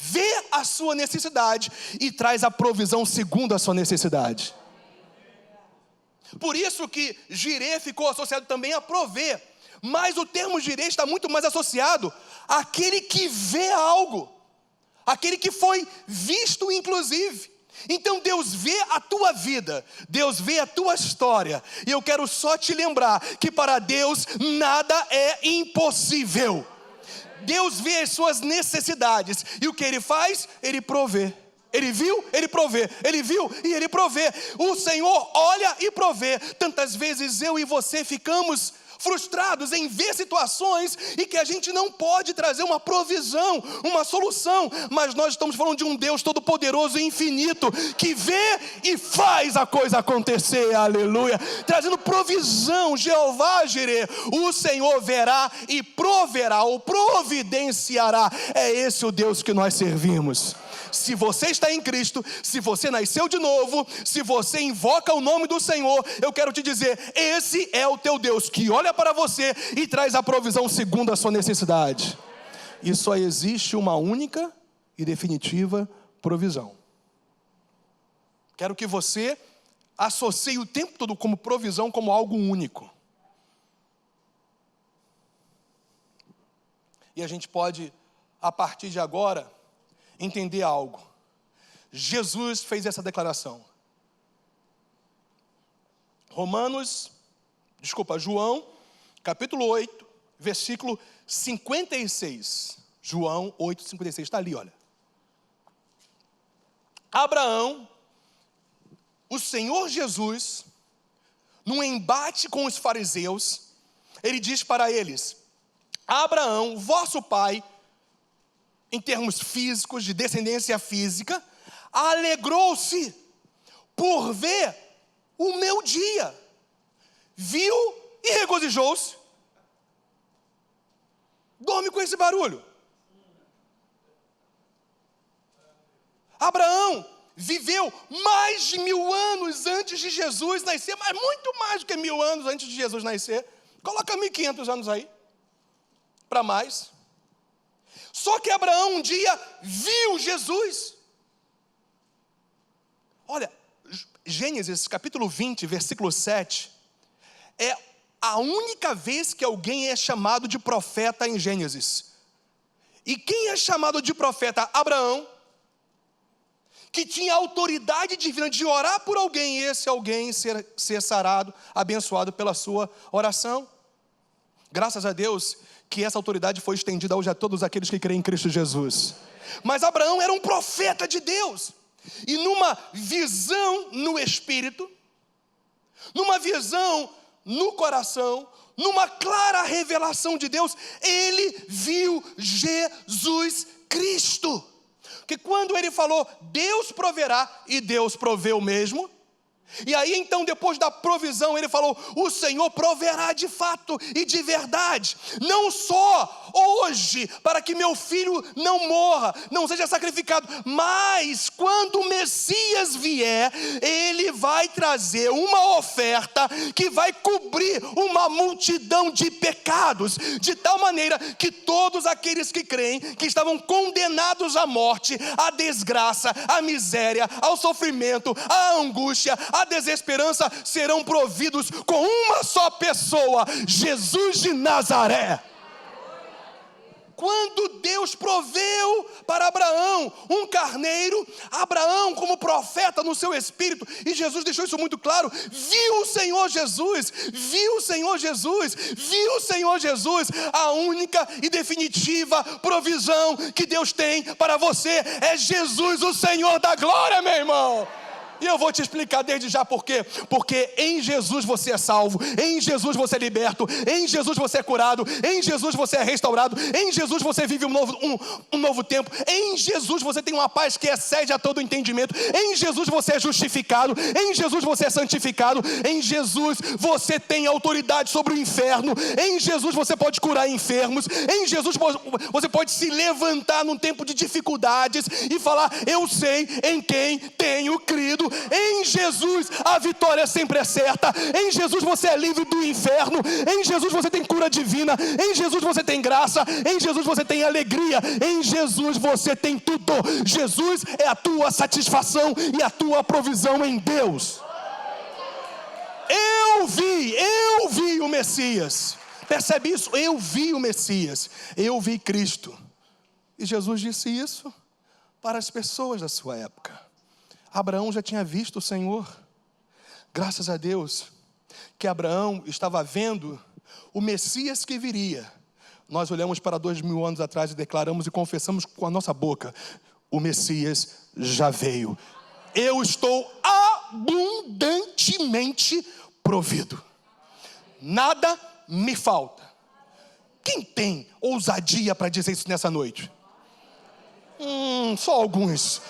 vê a sua necessidade e traz a provisão segundo a sua necessidade. Por isso que jirê ficou associado também a prover. Mas o termo jirê está muito mais associado àquele que vê algo, aquele que foi visto inclusive. Então Deus vê a tua vida, Deus vê a tua história, e eu quero só te lembrar que para Deus nada é impossível. Deus vê as suas necessidades, e o que Ele faz? Ele provê. Ele viu, Ele provê. Ele viu e Ele provê. O Senhor olha e provê. Tantas vezes eu e você ficamos frustrados em ver situações e que a gente não pode trazer uma provisão, uma solução, mas nós estamos falando de um Deus todo-poderoso e infinito, que vê e faz a coisa acontecer, aleluia, trazendo provisão. Jeová Jirê, o Senhor verá e proverá, ou providenciará. É esse o Deus que nós servimos. Se você está em Cristo, se você nasceu de novo, se você invoca o nome do Senhor, eu quero te dizer, esse é o teu Deus, que olha para você e traz a provisão segundo a sua necessidade. E só existe uma única e definitiva provisão. Quero que você associe o tempo todo como provisão, como algo único. E a gente pode, a partir de agora, entender algo. Jesus fez essa declaração. João, capítulo 8, versículo 56. João 8, 56, está ali, olha. Abraão, o Senhor Jesus, num embate com os fariseus, ele diz para eles: Abraão, vosso pai, em termos físicos, de descendência física, alegrou-se por ver o meu dia, viu e regozijou-se. Dorme com esse barulho. Abraão viveu mais de 1000 anos antes de Jesus nascer, mas muito mais do que 1000 anos antes de Jesus nascer. Coloca 1500 anos aí, para mais. Só que Abraão um dia viu Jesus. Olha, Gênesis capítulo 20, versículo 7, é a única vez que alguém é chamado de profeta em Gênesis. E quem é chamado de profeta? Abraão, que tinha autoridade divina de orar por alguém, e esse alguém ser sarado, abençoado pela sua oração. Graças a Deus que essa autoridade foi estendida hoje a todos aqueles que creem em Cristo Jesus. Mas Abraão era um profeta de Deus, e numa visão no espírito, numa visão no coração, numa clara revelação de Deus, ele viu Jesus Cristo. Que quando ele falou, Deus proverá, e Deus proveu mesmo. E aí então, depois da provisão, ele falou, o Senhor proverá de fato e de verdade, não só hoje, para que meu filho não morra, não seja sacrificado, mas quando o Messias vier, ele vai trazer uma oferta que vai cobrir uma multidão de pecados, de tal maneira que todos aqueles que creem, que estavam condenados à morte, à desgraça, à miséria, ao sofrimento, à angústia, à desesperança, serão providos com uma só pessoa, Jesus de Nazaré. Quando Deus proveu para Abraão um carneiro, Abraão, como profeta no seu espírito, e Jesus deixou isso muito claro, viu o Senhor Jesus, viu o Senhor Jesus, viu o Senhor Jesus. A única e definitiva provisão que Deus tem para você é Jesus, o Senhor da glória, meu irmão. E eu vou te explicar desde já por quê. Porque em Jesus você é salvo, em Jesus você é liberto, em Jesus você é curado, em Jesus você é restaurado, em Jesus você vive um novo tempo, em Jesus você tem uma paz que excede a todo entendimento, em Jesus você é justificado, em Jesus você é santificado, em Jesus você tem autoridade sobre o inferno, em Jesus você pode curar enfermos, em Jesus você pode se levantar num tempo de dificuldades e falar: eu sei em quem tenho crido. Em Jesus a vitória sempre é certa. Em Jesus você é livre do inferno. Em Jesus você tem cura divina. Em Jesus você tem graça. Em Jesus você tem alegria. Em Jesus você tem tudo. Jesus é a tua satisfação e a tua provisão em Deus. Eu vi o Messias. Percebe isso? Eu vi o Messias. Eu vi Cristo. E Jesus disse isso para as pessoas da sua época. Abraão já tinha visto o Senhor. Graças a Deus que Abraão estava vendo o Messias que viria. Nós olhamos para 2000 anos atrás e declaramos e confessamos com a nossa boca: o Messias já veio. Eu estou abundantemente provido. Nada me falta. Quem tem ousadia para dizer isso nessa noite? Só alguns.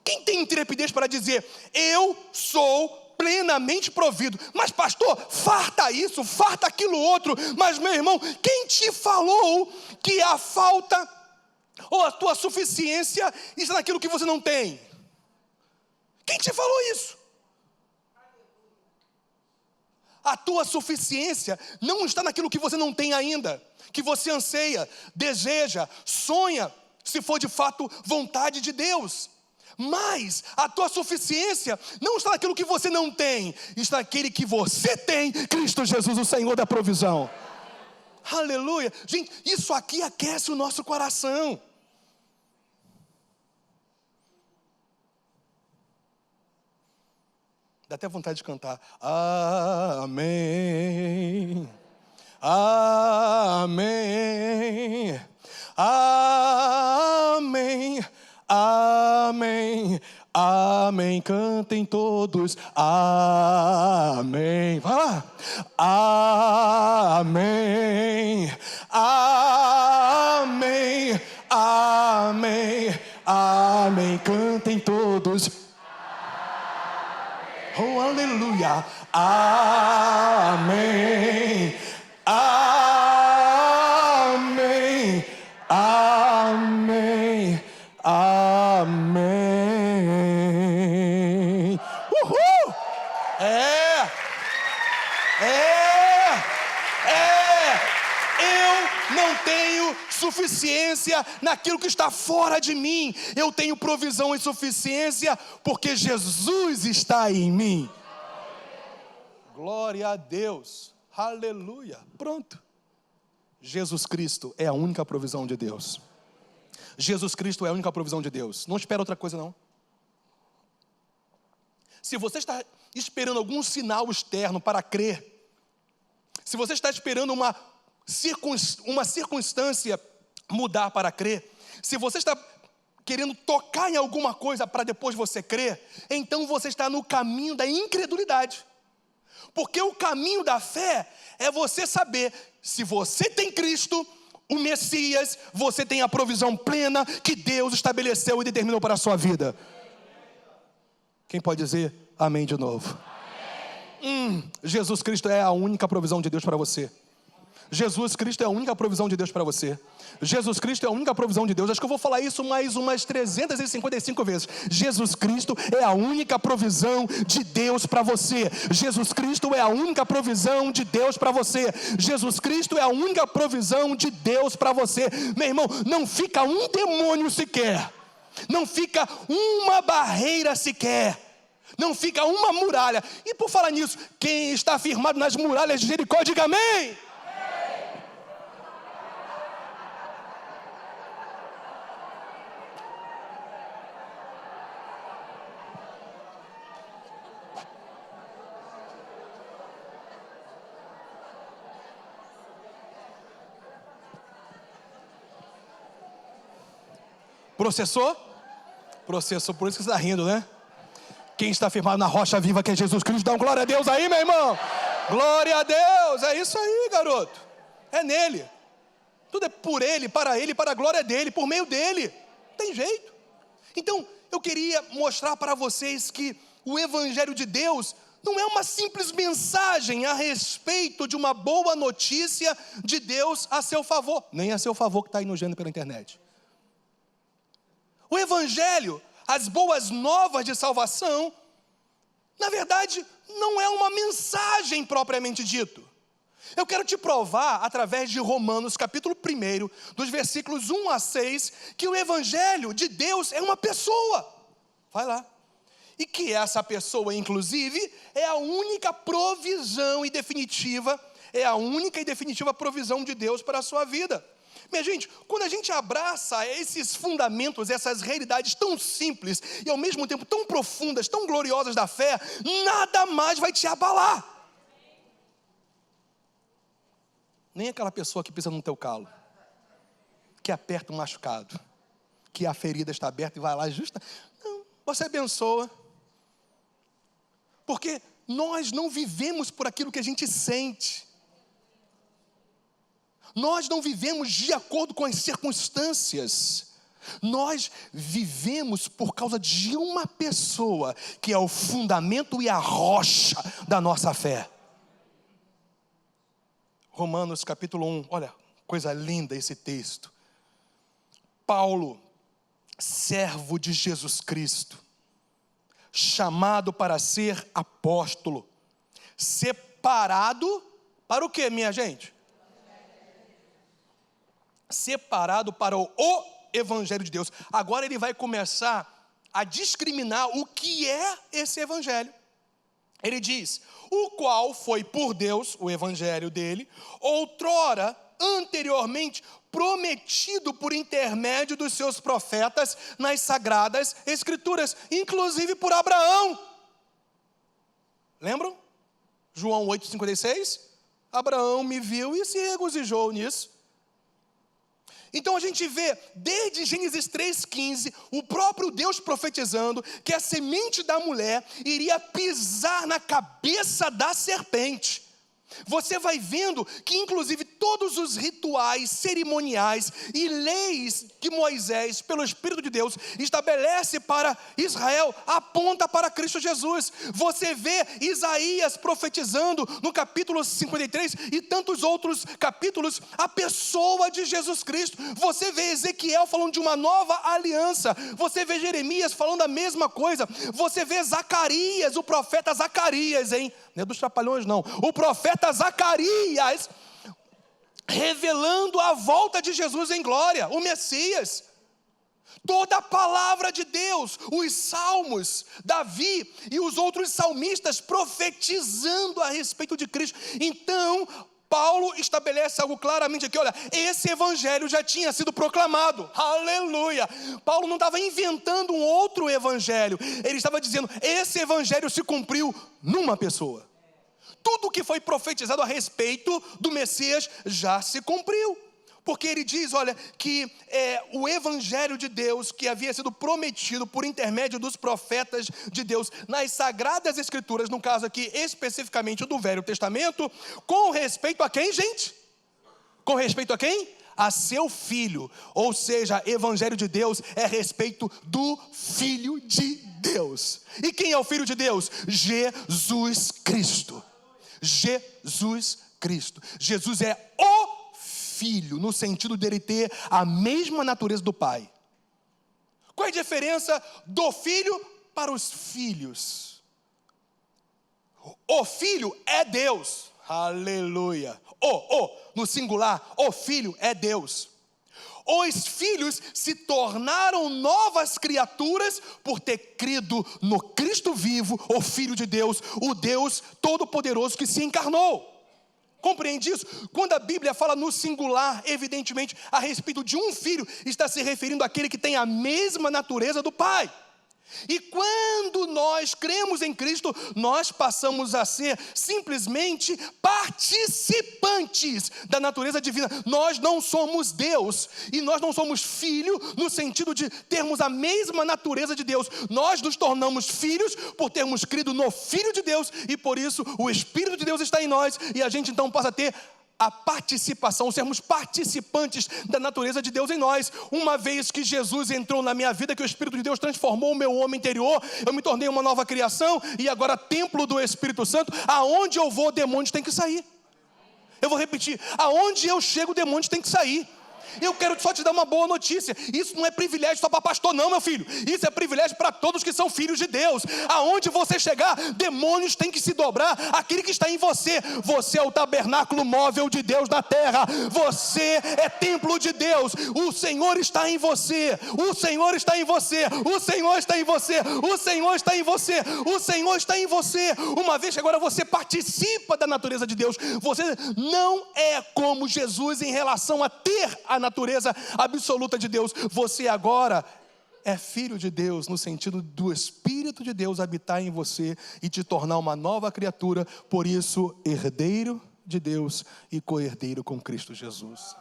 Quem tem intrepidez para dizer: eu sou plenamente provido? Mas pastor, farta isso, farta aquilo outro. Mas meu irmão, quem te falou que a falta ou a tua suficiência está naquilo que você não tem? Quem te falou isso? A tua suficiência não está naquilo que você não tem ainda, que você anseia, deseja, sonha, se for de fato vontade de Deus. Mas a tua suficiência não está naquilo que você não tem, está naquele que você tem, Cristo Jesus, o Senhor da provisão. Aleluia. Gente, isso aqui aquece o nosso coração. Dá até vontade de cantar. Amém. Amém. Amém. Amém. Amém. Cantem todos. Amém. Vai lá. Amém. Amém. Amém. Amém. Cantem todos. Oh, aleluia. Amém. Amém. Amém. Amém. Uhul! Eu não tenho suficiência naquilo que está fora de mim. Eu tenho provisão e suficiência porque Jesus está em mim. Glória a Deus. Aleluia. Pronto. Jesus Cristo é a única provisão de Deus. Jesus Cristo é a única provisão de Deus. Não espera outra coisa, não. Se você está esperando algum sinal externo para crer, se você está esperando uma circunstância mudar para crer, se você está querendo tocar em alguma coisa para depois você crer, então você está no caminho da incredulidade. Porque o caminho da fé é você saber, se você tem Cristo, o Messias, você tem a provisão plena que Deus estabeleceu e determinou para a sua vida. Quem pode dizer amém de novo? Jesus Cristo é a única provisão de Deus para você. Jesus Cristo é a única provisão de Deus para você. Jesus Cristo é a única provisão de Deus. Acho que eu vou falar isso mais umas 355 vezes. Jesus Cristo é a única provisão de Deus para você. Jesus Cristo é a única provisão de Deus para você. Jesus Cristo é a única provisão de Deus para você. Meu irmão, não fica um demônio sequer, não fica uma barreira sequer, não fica uma muralha. E por falar nisso, quem está firmado nas muralhas de Jericó, diga amém. Processou? Processou, por isso que você está rindo, né? Quem está firmado na rocha viva que é Jesus Cristo, dá um glória a Deus aí, meu irmão. Glória a Deus, é isso aí, garoto. É nele. Tudo é por ele, para a glória dele, por meio dele. Não tem jeito. Então, eu queria mostrar para vocês que o Evangelho de Deus não é uma simples mensagem a respeito de uma boa notícia de Deus a seu favor. Nem a seu favor que está aí no gênero pela internet. O Evangelho, as boas novas de salvação, na verdade, não é uma mensagem propriamente dito. Eu quero te provar, através de Romanos, capítulo 1, dos versículos 1 a 6, que o Evangelho de Deus é uma pessoa. Vai lá. E que essa pessoa, inclusive, é a única provisão e definitiva, provisão de Deus para a sua vida. Minha gente, quando a gente abraça esses fundamentos, essas realidades tão simples e ao mesmo tempo tão profundas, tão gloriosas da fé, nada mais vai te abalar. Nem aquela pessoa que pisa no teu calo, que aperta um machucado, que a ferida está aberta e vai lá justa. Não, você abençoa. Porque nós não vivemos por aquilo que a gente sente. Nós não vivemos de acordo com as circunstâncias. Nós vivemos por causa de uma pessoa que é o fundamento e a rocha da nossa fé. Romanos capítulo 1, olha, coisa linda esse texto. Paulo, servo de Jesus Cristo, chamado para ser apóstolo, separado para o quê, minha gente? Separado para o Evangelho de Deus. Agora ele vai começar a discriminar o que é esse Evangelho. Ele diz, o qual foi por Deus, o Evangelho dele, outrora, anteriormente, prometido por intermédio dos seus profetas nas sagradas escrituras, inclusive por Abraão. Lembram? João 8,56? Abraão me viu e se regozijou nisso. Então a gente vê, desde Gênesis 3,15, o próprio Deus profetizando que a semente da mulher iria pisar na cabeça da serpente. Você vai vendo que inclusive todos os rituais cerimoniais e leis que Moisés, pelo Espírito de Deus, estabelece para Israel, aponta para Cristo Jesus. Você vê Isaías profetizando no capítulo 53 e tantos outros capítulos a pessoa de Jesus Cristo. Você vê Ezequiel falando de uma nova aliança. Você vê Jeremias falando a mesma coisa. Você vê Zacarias, o profeta Zacarias, hein? Não é dos trapalhões não. O profeta Zacarias revelando a volta de Jesus em glória, o Messias. Toda a palavra de Deus, os salmos, Davi e os outros salmistas profetizando a respeito de Cristo. Então, Paulo estabelece algo claramente aqui, olha, esse evangelho já tinha sido proclamado, aleluia. Paulo não estava inventando um outro evangelho, ele estava dizendo, esse evangelho se cumpriu numa pessoa. Tudo que foi profetizado a respeito do Messias já se cumpriu. Porque ele diz, olha, que o Evangelho de Deus, que havia sido prometido por intermédio dos profetas de Deus, nas Sagradas Escrituras, no caso aqui especificamente do Velho Testamento, com respeito a quem, gente? Com respeito a quem? A seu Filho. Ou seja, Evangelho de Deus é a respeito do Filho de Deus. E quem é o Filho de Deus? Jesus Cristo. Jesus Cristo. Jesus é o Filho, no sentido dele ter a mesma natureza do Pai. Qual é a diferença do Filho para os filhos? O Filho é Deus, aleluia. No singular, o Filho é Deus. Os filhos se tornaram novas criaturas por ter crido no Cristo vivo, o Filho de Deus, o Deus Todo-Poderoso que se encarnou. Compreende isso? Quando a Bíblia fala no singular, evidentemente, a respeito de um filho, está se referindo àquele que tem a mesma natureza do Pai. E quando nós cremos em Cristo, nós passamos a ser simplesmente participantes da natureza divina. Nós não somos Deus, e nós não somos filho no sentido de termos a mesma natureza de Deus. Nós nos tornamos filhos por termos crido no Filho de Deus, e por isso o Espírito de Deus está em nós, e a gente então passa a ter a participação, sermos participantes da natureza de Deus em nós. Uma vez que Jesus entrou na minha vida, que o Espírito de Deus transformou o meu homem interior, eu me tornei uma nova criação, e agora templo do Espírito Santo. Aonde eu vou, demônios têm que sair. Eu vou repetir, aonde eu chego, demônios têm que sair. Eu quero só te dar uma boa notícia. Isso não é privilégio só para pastor não, meu filho. Isso é privilégio para todos que são filhos de Deus. Aonde você chegar, demônios têm que se dobrar àquele que está em você. Você é o tabernáculo móvel de Deus na terra. Você é templo de Deus. O Senhor está em você. O Senhor está em você. O Senhor está em você. O Senhor está em você. O Senhor está em você. Uma vez que agora você participa da natureza de Deus, você não é como Jesus em relação a ter a natureza absoluta de Deus. Você agora é filho de Deus, no sentido do Espírito de Deus habitar em você e te tornar uma nova criatura. Por isso, herdeiro de Deus e co-herdeiro com Cristo Jesus.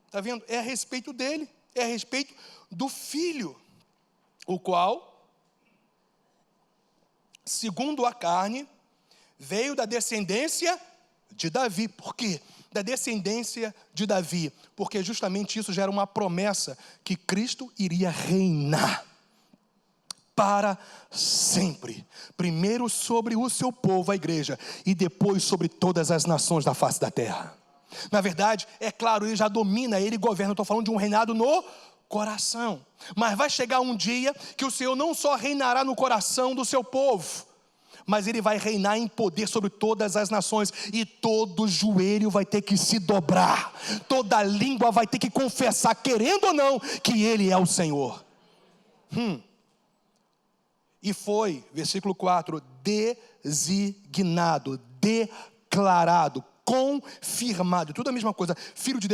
Está vendo? É a respeito dele, é a respeito do Filho, o qual, segundo a carne, veio da descendência de Davi. Por quê? Da descendência de Davi, porque justamente isso gera uma promessa que Cristo iria reinar para sempre, primeiro sobre o seu povo, a igreja, e depois sobre todas as nações da face da terra. Na verdade, é claro, ele já domina, ele governa. Estou falando de um reinado no coração, mas vai chegar um dia que o Senhor não só reinará no coração do seu povo, mas ele vai reinar em poder sobre todas as nações, e todo joelho vai ter que se dobrar, toda língua vai ter que confessar, querendo ou não, que ele é o Senhor. E foi, versículo 4, designado, declarado, confirmado, tudo a mesma coisa. Filho de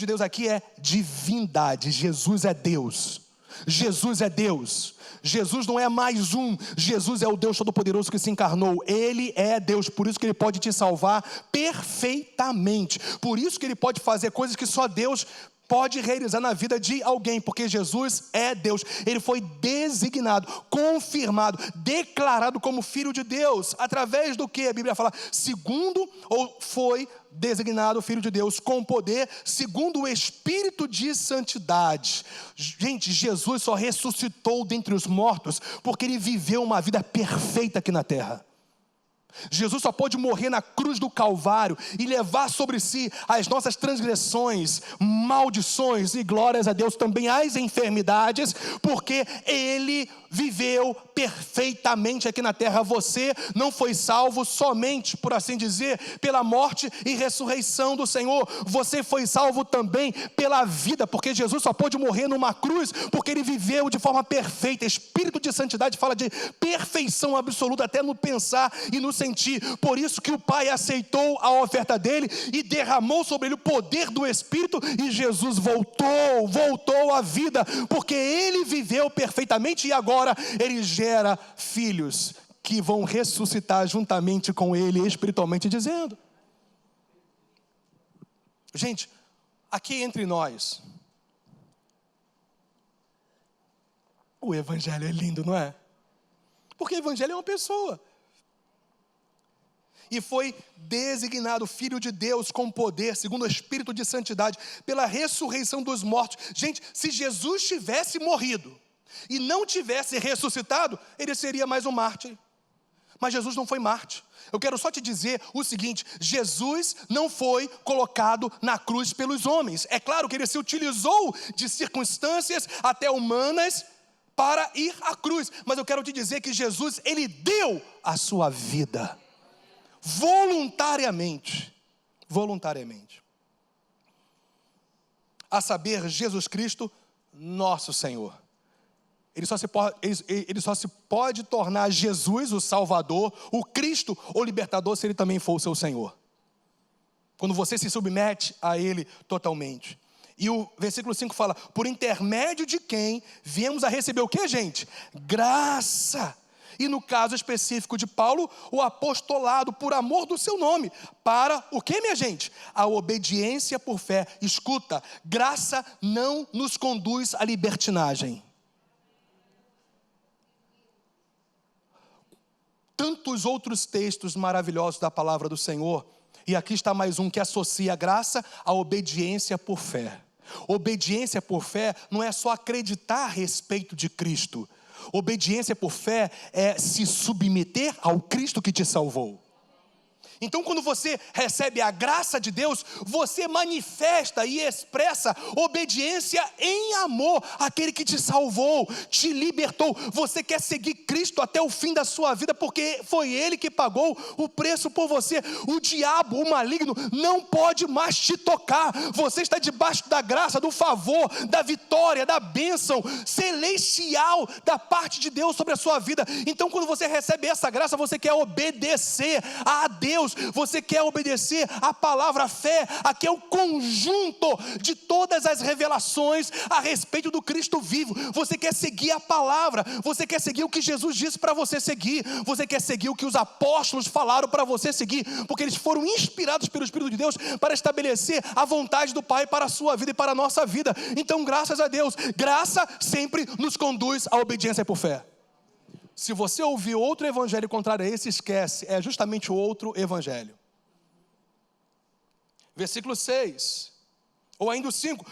Deus aqui é divindade. Jesus é Deus. Jesus é Deus. Jesus não é mais um. Jesus é o Deus Todo-Poderoso que se encarnou. Ele é Deus, por isso que Ele pode te salvar perfeitamente. Por isso que Ele pode fazer coisas que só Deus pode realizar na vida de alguém, porque Jesus é Deus. Ele foi designado, confirmado, declarado como Filho de Deus, através do que a Bíblia fala? Segundo, ou foi designado Filho de Deus com poder, segundo o Espírito de santidade. Gente, Jesus só ressuscitou dentre os mortos porque Ele viveu uma vida perfeita aqui na terra. Jesus só pôde morrer na cruz do Calvário e levar sobre si as nossas transgressões, maldições e, glórias a Deus, também as enfermidades, porque Ele viveu perfeitamente aqui na terra. Você não foi salvo somente, por assim dizer, pela morte e ressurreição do Senhor. Você foi salvo também pela vida, porque Jesus só pôde morrer numa cruz porque Ele viveu de forma perfeita. Espírito de santidade fala de perfeição absoluta até no pensar e no sentir. Por isso que o Pai aceitou a oferta dele e derramou sobre ele o poder do Espírito, e Jesus voltou à vida, porque ele viveu perfeitamente, e agora ele gera filhos que vão ressuscitar juntamente com ele, espiritualmente dizendo. Gente, aqui entre nós, o Evangelho é lindo, não é? Porque o Evangelho é uma pessoa. E foi designado Filho de Deus com poder, segundo o Espírito de santidade, pela ressurreição dos mortos. Gente, se Jesus tivesse morrido e não tivesse ressuscitado, ele seria mais um mártir. Mas Jesus não foi mártir. Eu quero só te dizer o seguinte: Jesus não foi colocado na cruz pelos homens. É claro que ele se utilizou de circunstâncias até humanas para ir à cruz, mas eu quero te dizer que Jesus, ele deu a sua vida voluntariamente, a saber, Jesus Cristo, nosso Senhor. Ele só se pode tornar Jesus o Salvador, o Cristo, o Libertador, se ele também for o seu Senhor. Quando você se submete a Ele totalmente. E o versículo 5 fala, por intermédio de quem viemos a receber o que, gente? Graça. E no caso específico de Paulo, o apostolado por amor do seu nome. Para o que, minha gente? A obediência por fé. Escuta, graça não nos conduz à libertinagem. Tantos outros textos maravilhosos da palavra do Senhor. E aqui está mais um que associa a graça à obediência por fé. Obediência por fé não é só acreditar a respeito de Cristo. Obediência por fé é se submeter ao Cristo que te salvou. Então, quando você recebe a graça de Deus, você manifesta e expressa obediência em amor àquele que te salvou, te libertou. Você quer seguir Cristo até o fim da sua vida, porque foi Ele que pagou o preço por você. O diabo, o maligno, não pode mais te tocar. Você está debaixo da graça, do favor, da vitória, da bênção celestial da parte de Deus sobre a sua vida. Então, quando você recebe essa graça, você quer obedecer a Deus. Você quer obedecer a palavra fé, aqui é o conjunto de todas as revelações a respeito do Cristo vivo. Você quer seguir a palavra, você quer seguir o que Jesus disse para você seguir, você quer seguir o que os apóstolos falaram para você seguir, porque eles foram inspirados pelo Espírito de Deus para estabelecer a vontade do Pai para a sua vida e para a nossa vida. Então, graças a Deus, graça sempre nos conduz à obediência por fé. Se você ouvir outro evangelho contrário a esse, esquece, é justamente o outro evangelho. Versículo 6, ou ainda o 5,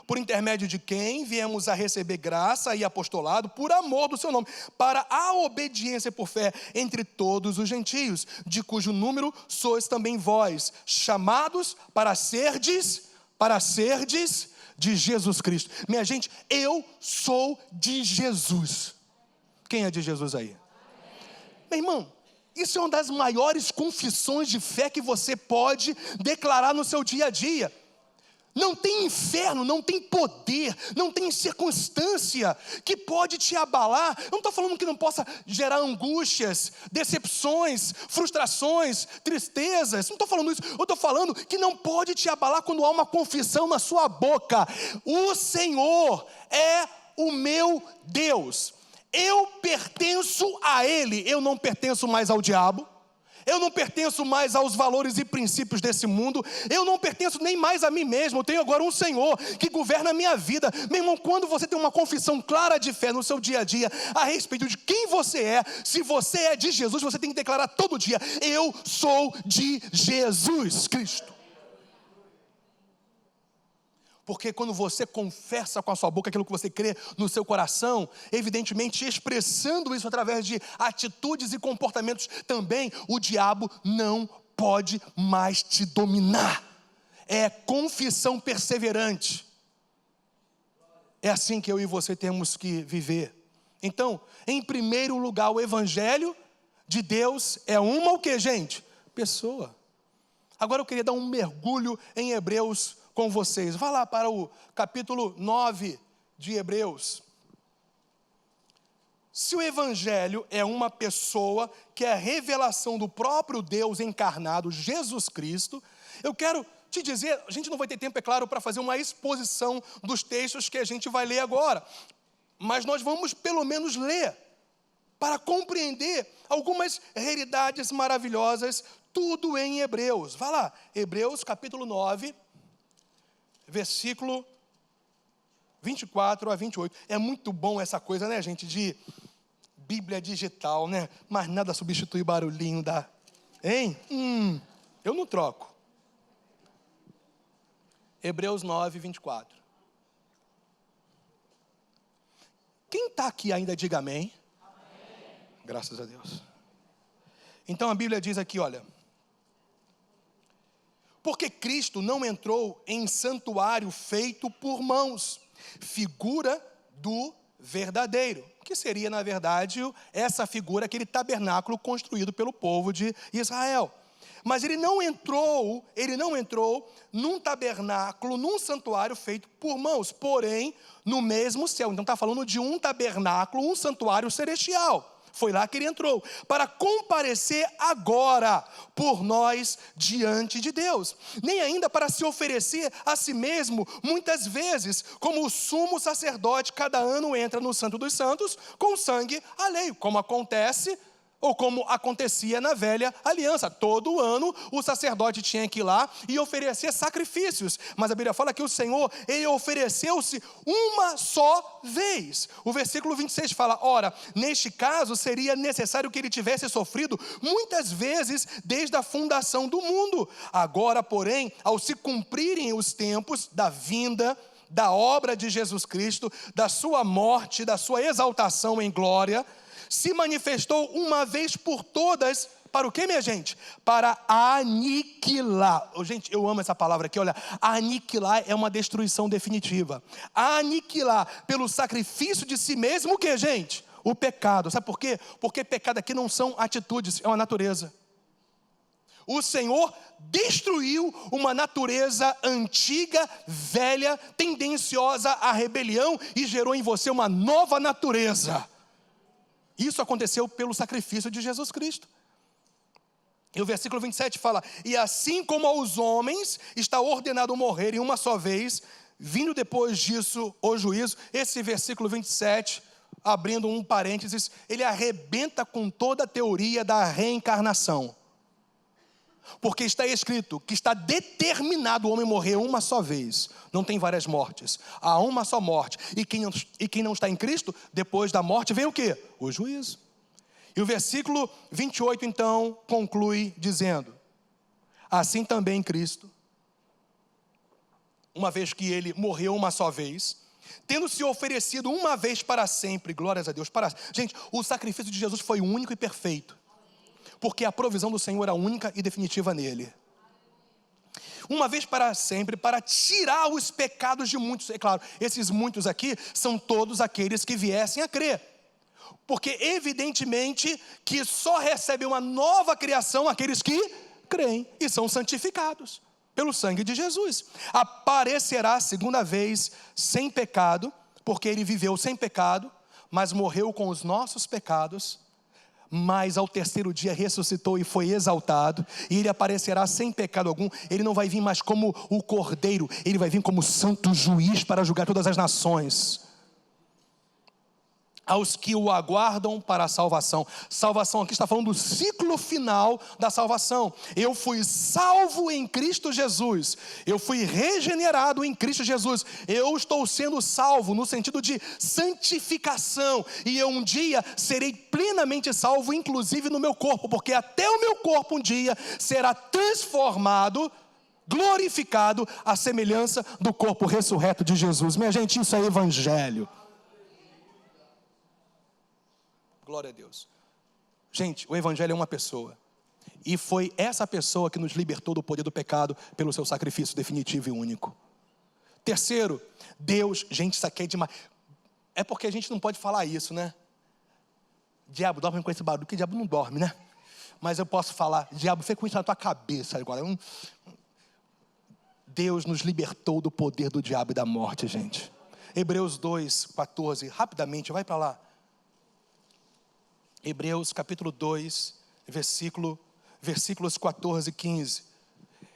por intermédio de quem viemos a receber graça e apostolado por amor do seu nome, para a obediência por fé entre todos os gentios, de cujo número sois também vós, chamados para serdes de Jesus Cristo. Minha gente, eu sou de Jesus. Quem é de Jesus aí? Amém. Meu irmão, isso é uma das maiores confissões de fé que você pode declarar no seu dia a dia. Não tem inferno, não tem poder, não tem circunstância que pode te abalar. Eu não estou falando que não possa gerar angústias, decepções, frustrações, tristezas. Não estou falando isso. Eu estou falando que não pode te abalar quando há uma confissão na sua boca. O Senhor é o meu Deus. Eu pertenço a Ele, eu não pertenço mais ao diabo, eu não pertenço mais aos valores e princípios desse mundo, eu não pertenço nem mais a mim mesmo, eu tenho agora um Senhor que governa a minha vida. Meu irmão, quando você tem uma confissão clara de fé no seu dia a dia, a respeito de quem você é, se você é de Jesus, você tem que declarar todo dia, eu sou de Jesus Cristo. Porque quando você confessa com a sua boca aquilo que você crê no seu coração, evidentemente expressando isso através de atitudes e comportamentos também, o diabo não pode mais te dominar. É confissão perseverante. É assim que eu e você temos que viver. Então, em primeiro lugar, o evangelho de Deus é uma o quê, gente? Pessoa. Agora eu queria dar um mergulho em Hebreus com vocês. Vá lá para o capítulo 9 de Hebreus. Se o evangelho é uma pessoa, que é a revelação do próprio Deus encarnado, Jesus Cristo, eu quero te dizer, a gente não vai ter tempo, é claro, para fazer uma exposição dos textos que a gente vai ler agora, mas nós vamos pelo menos ler, para compreender algumas realidades maravilhosas, tudo em Hebreus. Vá lá, Hebreus capítulo 9, versículo 24 a 28. É muito bom essa coisa, né, gente, de Bíblia digital, né? Mas nada substitui barulhinho da... Hein? Eu não troco. Hebreus 9, 24. Quem está aqui ainda, diga amém. Amém. Graças a Deus. Então a Bíblia diz aqui, olha... Porque Cristo não entrou em santuário feito por mãos, figura do verdadeiro. Que seria, na verdade, essa figura, aquele tabernáculo construído pelo povo de Israel. Mas ele não entrou num tabernáculo, num santuário feito por mãos, porém, no mesmo céu. Então está falando de um tabernáculo, um santuário celestial. Foi lá que ele entrou, para comparecer agora por nós diante de Deus. Nem ainda para se oferecer a si mesmo, muitas vezes, como o sumo sacerdote cada ano entra no Santo dos Santos com sangue alheio, como acontece ou como acontecia na velha aliança. Todo ano o sacerdote tinha que ir lá e oferecer sacrifícios. Mas a Bíblia fala que o Senhor, ele ofereceu-se uma só vez. O versículo 26 fala: ora, neste caso seria necessário que ele tivesse sofrido muitas vezes desde a fundação do mundo. Agora, porém, ao se cumprirem os tempos da vinda, da obra de Jesus Cristo, da sua morte, da sua exaltação em glória, se manifestou uma vez por todas, para o que, minha gente? Para aniquilar. Gente, eu amo essa palavra aqui, olha. Aniquilar é uma destruição definitiva. Aniquilar pelo sacrifício de si mesmo, o que, gente? O pecado. Sabe por quê? Porque pecado aqui não são atitudes, é uma natureza. O Senhor destruiu uma natureza antiga, velha, tendenciosa à rebelião e gerou em você uma nova natureza. Isso aconteceu pelo sacrifício de Jesus Cristo. E o versículo 27 fala: e assim como aos homens está ordenado morrer em uma só vez, vindo depois disso o juízo. Esse versículo 27, abrindo um parênteses, ele arrebenta com toda a teoria da reencarnação. Porque está escrito que está determinado o homem morrer uma só vez. Não tem várias mortes, há uma só morte. E quem não está em Cristo, depois da morte vem o quê? O juízo. E o versículo 28 então conclui dizendo: assim também Cristo, uma vez que ele morreu uma só vez, tendo se oferecido uma vez para sempre, glórias a Deus. Gente, o sacrifício de Jesus foi único e perfeito, porque a provisão do Senhor era única e definitiva nele. Uma vez para sempre, para tirar os pecados de muitos. É claro, esses muitos aqui são todos aqueles que viessem a crer. Porque evidentemente que só recebem uma nova criação aqueles que creem e são santificados pelo sangue de Jesus. Aparecerá segunda vez sem pecado, porque ele viveu sem pecado, mas morreu com os nossos pecados. Mas ao terceiro dia ressuscitou e foi exaltado, e ele aparecerá sem pecado algum. Ele não vai vir mais como o cordeiro, ele vai vir como santo juiz para julgar todas as nações. Aos que o aguardam para a salvação. Salvação aqui está falando do ciclo final da salvação. Eu fui salvo em Cristo Jesus. Eu fui regenerado em Cristo Jesus. Eu estou sendo salvo no sentido de santificação. E eu um dia serei plenamente salvo, inclusive no meu corpo. Porque até o meu corpo um dia será transformado, glorificado, à semelhança do corpo ressurreto de Jesus. Minha gente, isso é evangelho. Glória a Deus. Gente, o evangelho é uma pessoa. E foi essa pessoa que nos libertou do poder do pecado pelo seu sacrifício definitivo e único. Terceiro, Deus, gente, isso aqui é demais. É porque a gente não pode falar isso, né? Diabo, dorme com esse barulho, que diabo não dorme, né? Mas eu posso falar, diabo, fica com isso na tua cabeça agora. Deus nos libertou do poder do diabo e da morte, gente. Hebreus 2:14, rapidamente, vai para lá. Hebreus capítulo 2, versículos 14 e 15.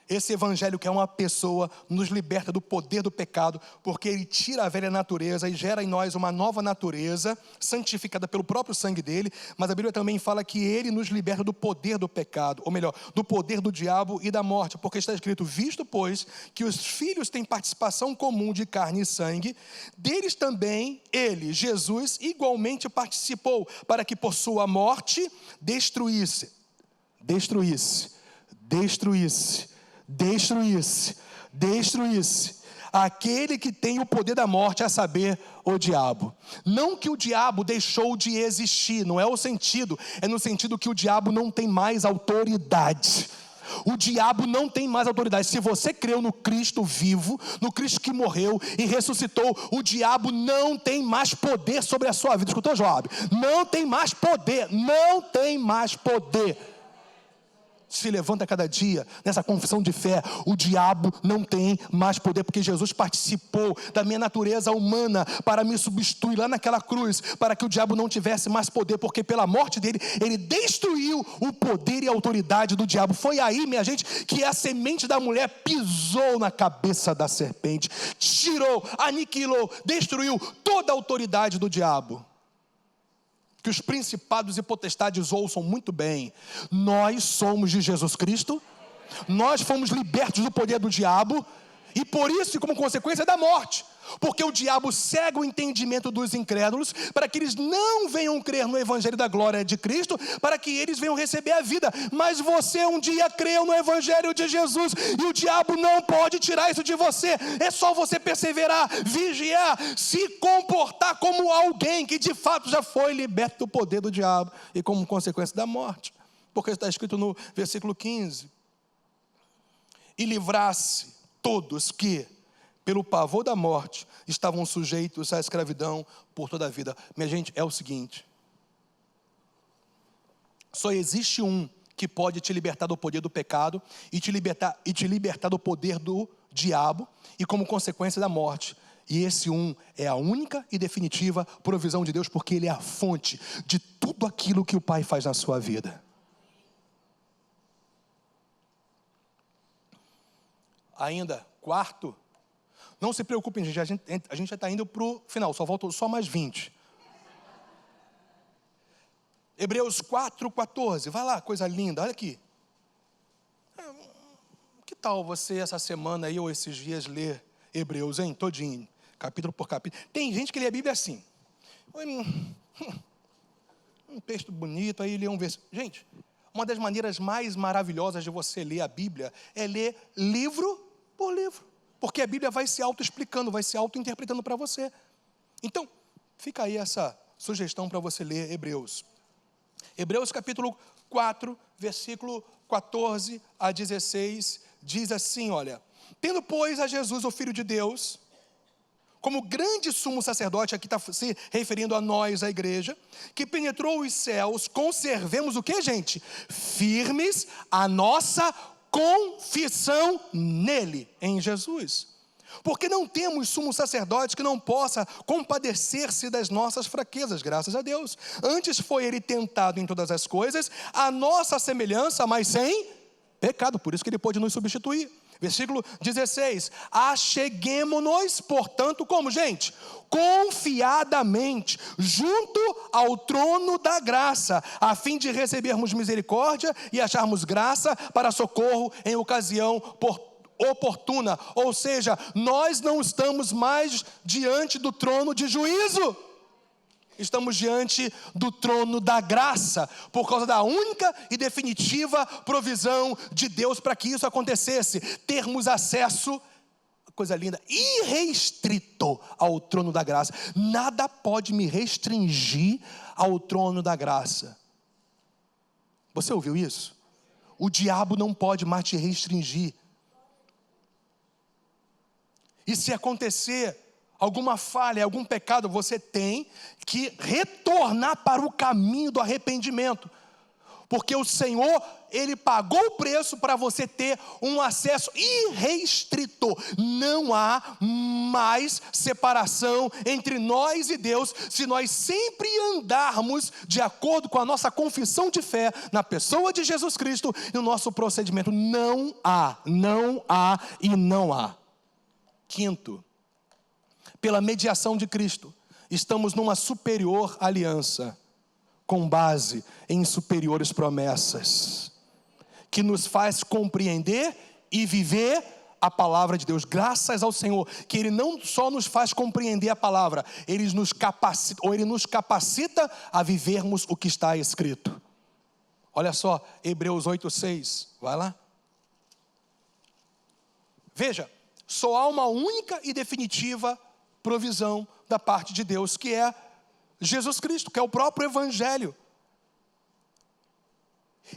Esse evangelho que é uma pessoa nos liberta do poder do pecado, porque ele tira a velha natureza e gera em nós uma nova natureza, santificada pelo próprio sangue dele. Mas a Bíblia também fala que ele nos liberta do poder do pecado, ou melhor, do poder do diabo e da morte, porque está escrito: visto pois que os filhos têm participação comum de carne e sangue, deles também ele, Jesus, igualmente participou, para que por sua morte destruísse aquele que tem o poder da morte, a saber, o diabo. Não que o diabo deixou de existir, não é o sentido, é no sentido que o diabo não tem mais autoridade. O diabo não tem mais autoridade. Se você creu no Cristo vivo, no Cristo que morreu e ressuscitou, o diabo não tem mais poder sobre a sua vida. Escutou, Joab? Não tem mais poder, não tem mais poder. se levanta cada dia nessa confissão de fé. O diabo não tem mais poder, porque Jesus participou da minha natureza humana para me substituir lá naquela cruz, para que o diabo não tivesse mais poder, porque pela morte dele, ele destruiu o poder e a autoridade do diabo. Foi aí, minha gente, que a semente da mulher pisou na cabeça da serpente, tirou, aniquilou, destruiu toda a autoridade do diabo. Que os principados e potestades ouçam muito bem: nós somos de Jesus Cristo, nós fomos libertos do poder do diabo, e por isso, como consequência da morte, porque o diabo cega o entendimento dos incrédulos, para que eles não venham crer no evangelho da glória de Cristo, para que eles venham receber a vida. Mas você um dia creu no evangelho de Jesus, e o diabo não pode tirar isso de você. É só você perseverar, vigiar, se comportar como alguém que de fato já foi liberto do poder do diabo, e como consequência da morte, porque está escrito no versículo 15: e livrasse todos que, pelo pavor da morte, estavam sujeitos à escravidão por toda a vida. Minha gente, é o seguinte: só existe um que pode te libertar do poder do pecado e te libertar do poder do diabo e como consequência da morte. E esse um é a única e definitiva provisão de Deus, porque ele é a fonte de tudo aquilo que o Pai faz na sua vida. Ainda, quarto, não se preocupem, gente, a gente já está indo para o final, faltam só mais 20. Hebreus 4:14, vai lá, coisa linda, olha aqui. Que tal você essa semana aí, ou esses dias, ler Hebreus, hein, todinho, capítulo por capítulo. Tem gente que lê a Bíblia assim, um texto bonito, aí lê um versículo. Gente, uma das maneiras mais maravilhosas de você ler a Bíblia é ler livro por livro, porque a Bíblia vai se auto-explicando, vai se auto-interpretando para você. Então, fica aí essa sugestão para você ler Hebreus. Hebreus capítulo 4, versículo 14 a 16, diz assim, olha: tendo, pois, a Jesus, o Filho de Deus, como grande sumo sacerdote, aqui está se referindo a nós, a igreja, que penetrou os céus, conservemos o que, gente? Firmes a nossa confissão nele, em Jesus. Porque não temos sumo sacerdote que não possa compadecer-se das nossas fraquezas, graças a Deus. Antes foi ele tentado em todas as coisas, a nossa semelhança, mas sem pecado, por isso que ele pôde nos substituir. Versículo 16: acheguemo-nos, portanto, como, gente? Confiadamente, junto ao trono da graça, a fim de recebermos misericórdia e acharmos graça para socorro em ocasião oportuna. Ou seja, nós não estamos mais diante do trono de juízo, estamos diante do trono da graça, por causa da única e definitiva provisão de Deus para que isso acontecesse, termos acesso, coisa linda, irrestrito ao trono da graça. Nada pode me restringir ao trono da graça. Você ouviu isso? O diabo não pode mais te restringir. E se acontecer alguma falha, algum pecado, você tem que retornar para o caminho do arrependimento. Porque o Senhor, Ele pagou o preço para você ter um acesso irrestrito. Não há mais separação entre nós e Deus, se nós sempre andarmos de acordo com a nossa confissão de fé na pessoa de Jesus Cristo e no nosso procedimento. Não há e não há. Quinto, pela mediação de Cristo, estamos numa superior aliança, com base em superiores promessas, que nos faz compreender e viver a palavra de Deus. Graças ao Senhor, que Ele não só nos faz compreender a palavra, Ele nos capacita a vivermos o que está escrito. Olha só, Hebreus 8:6, vai lá. Veja, só há uma única e definitiva provisão da parte de Deus, que é Jesus Cristo, que é o próprio Evangelho.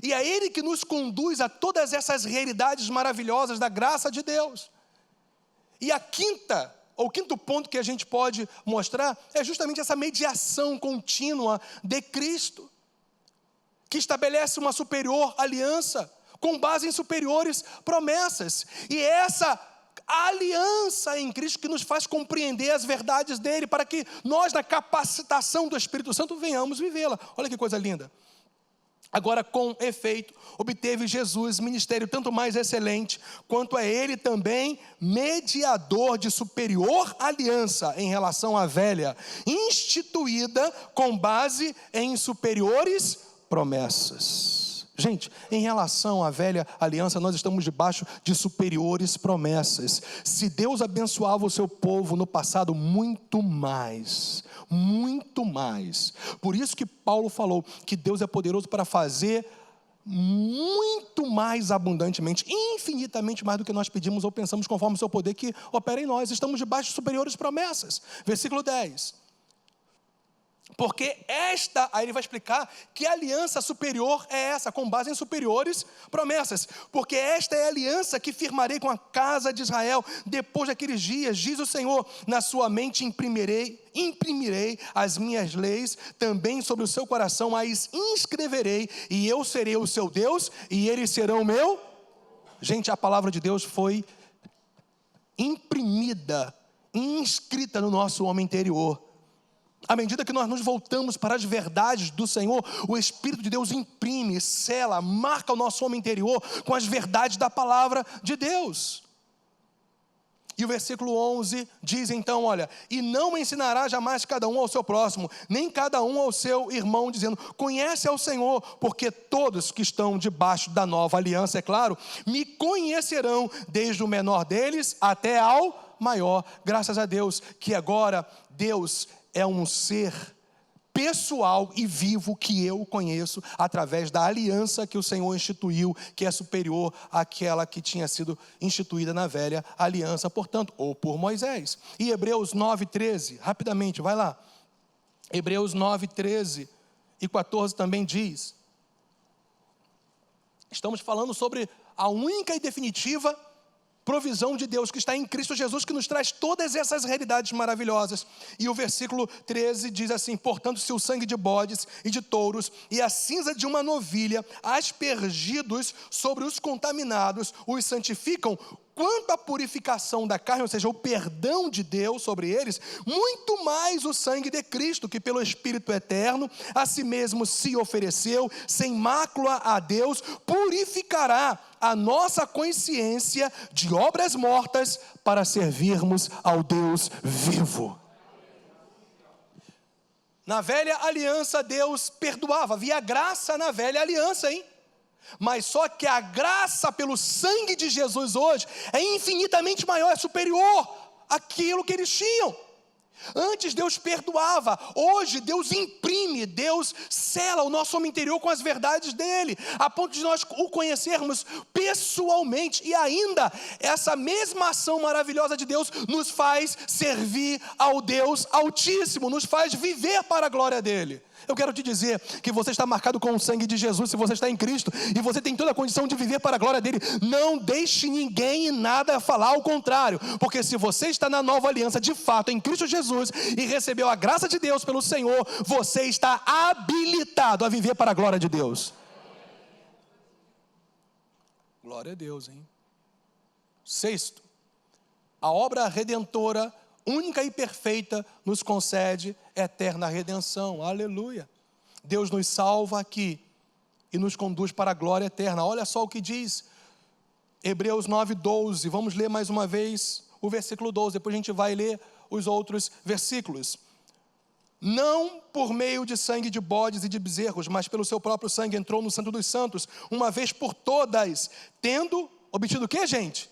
E é Ele que nos conduz a todas essas realidades maravilhosas da graça de Deus. E o quinto ponto que a gente pode mostrar é justamente essa mediação contínua de Cristo, que estabelece uma superior aliança, com base em superiores promessas. E essa aliança em Cristo que nos faz compreender as verdades dele, para que nós, na capacitação do Espírito Santo, venhamos vivê-la. Olha que coisa linda. Agora, com efeito, obteve Jesus ministério tanto mais excelente, quanto é ele também mediador de superior aliança em relação à velha, instituída com base em superiores promessas. Gente, em relação à velha aliança, nós estamos debaixo de superiores promessas. Se Deus abençoava o seu povo no passado, muito mais. Por isso que Paulo falou que Deus é poderoso para fazer muito mais abundantemente, infinitamente mais do que nós pedimos ou pensamos, conforme o seu poder que opera em nós. Estamos debaixo de superiores promessas. Versículo 10. Porque aí ele vai explicar que aliança superior é essa, com base em superiores promessas. Porque esta é a aliança que firmarei com a casa de Israel depois daqueles dias, diz o Senhor, na sua mente imprimirei as minhas leis, também sobre o seu coração as inscreverei, e eu serei o seu Deus, e eles serão o meu. Gente, a palavra de Deus foi imprimida, inscrita no nosso homem interior. À medida que nós nos voltamos para as verdades do Senhor, o Espírito de Deus imprime, sela, marca o nosso homem interior com as verdades da palavra de Deus. E o versículo 11 diz então, olha, e não ensinará jamais cada um ao seu próximo, nem cada um ao seu irmão, dizendo, conhece ao Senhor, porque todos que estão debaixo da nova aliança, é claro, me conhecerão, desde o menor deles até ao maior. Graças a Deus que agora Deus é um ser pessoal e vivo que eu conheço através da aliança que o Senhor instituiu, que é superior àquela que tinha sido instituída na velha aliança, portanto, ou por Moisés. E Hebreus 9:13, rapidamente, vai lá. Hebreus 9:13 e 14 também diz. Estamos falando sobre a única e definitiva provisão de Deus que está em Cristo Jesus, que nos traz todas essas realidades maravilhosas. E o versículo 13 diz assim, portanto, se o sangue de bodes e de touros e a cinza de uma novilha, aspergidos sobre os contaminados, os santificam, quanto à purificação da carne, ou seja, o perdão de Deus sobre eles, muito mais o sangue de Cristo, que pelo Espírito eterno, a si mesmo se ofereceu, sem mácula a Deus, purificará a nossa consciência de obras mortas, para servirmos ao Deus vivo. Na velha aliança, Deus perdoava, havia graça na velha aliança, hein? Mas só que a graça pelo sangue de Jesus hoje é infinitamente maior, é superior àquilo que eles tinham. Antes Deus perdoava, hoje Deus imprime, Deus sela o nosso homem interior com as verdades dele, a ponto de nós o conhecermos pessoalmente. E ainda, essa mesma ação maravilhosa de Deus nos faz servir ao Deus Altíssimo, nos faz viver para a glória dele. Eu quero te dizer que você está marcado com o sangue de Jesus, se você está em Cristo, e você tem toda a condição de viver para a glória dele. Não deixe ninguém e nada falar ao contrário, porque se você está na nova aliança, de fato, em Cristo Jesus, e recebeu a graça de Deus pelo Senhor, você está habilitado a viver para a glória de Deus. Glória a Deus, hein? Sexto, a obra redentora única e perfeita nos concede eterna redenção. Aleluia. Deus nos salva aqui e nos conduz para a glória eterna. Olha só o que diz Hebreus 9:12. Vamos ler mais uma vez o versículo 12. Depois a gente vai ler os outros versículos. Não por meio de sangue de bodes e de bezerros, mas pelo seu próprio sangue entrou no Santo dos Santos, uma vez por todas, tendo obtido o que, gente?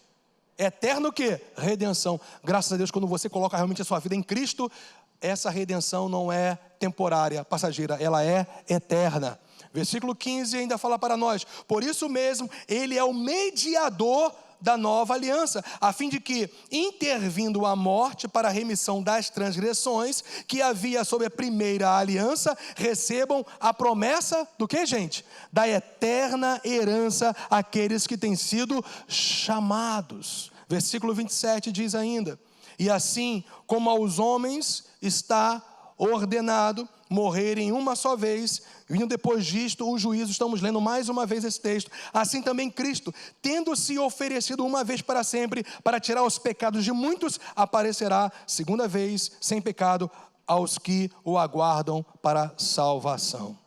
Eterno o quê? Redenção. Graças a Deus, quando você coloca realmente a sua vida em Cristo, essa redenção não é temporária, passageira, ela é eterna. Versículo 15 ainda fala para nós, por isso mesmo, ele é o mediador da nova aliança, a fim de que, intervindo a morte para a remissão das transgressões que havia sob a primeira aliança, recebam a promessa do que, gente? Da eterna herança àqueles que têm sido chamados. Versículo 27 diz ainda, e assim como aos homens está ordenado morrerem uma só vez, vindo depois disto o juízo. Estamos lendo mais uma vez esse texto. Assim também Cristo, tendo se oferecido uma vez para sempre, para tirar os pecados de muitos, aparecerá segunda vez, sem pecado, aos que o aguardam para salvação.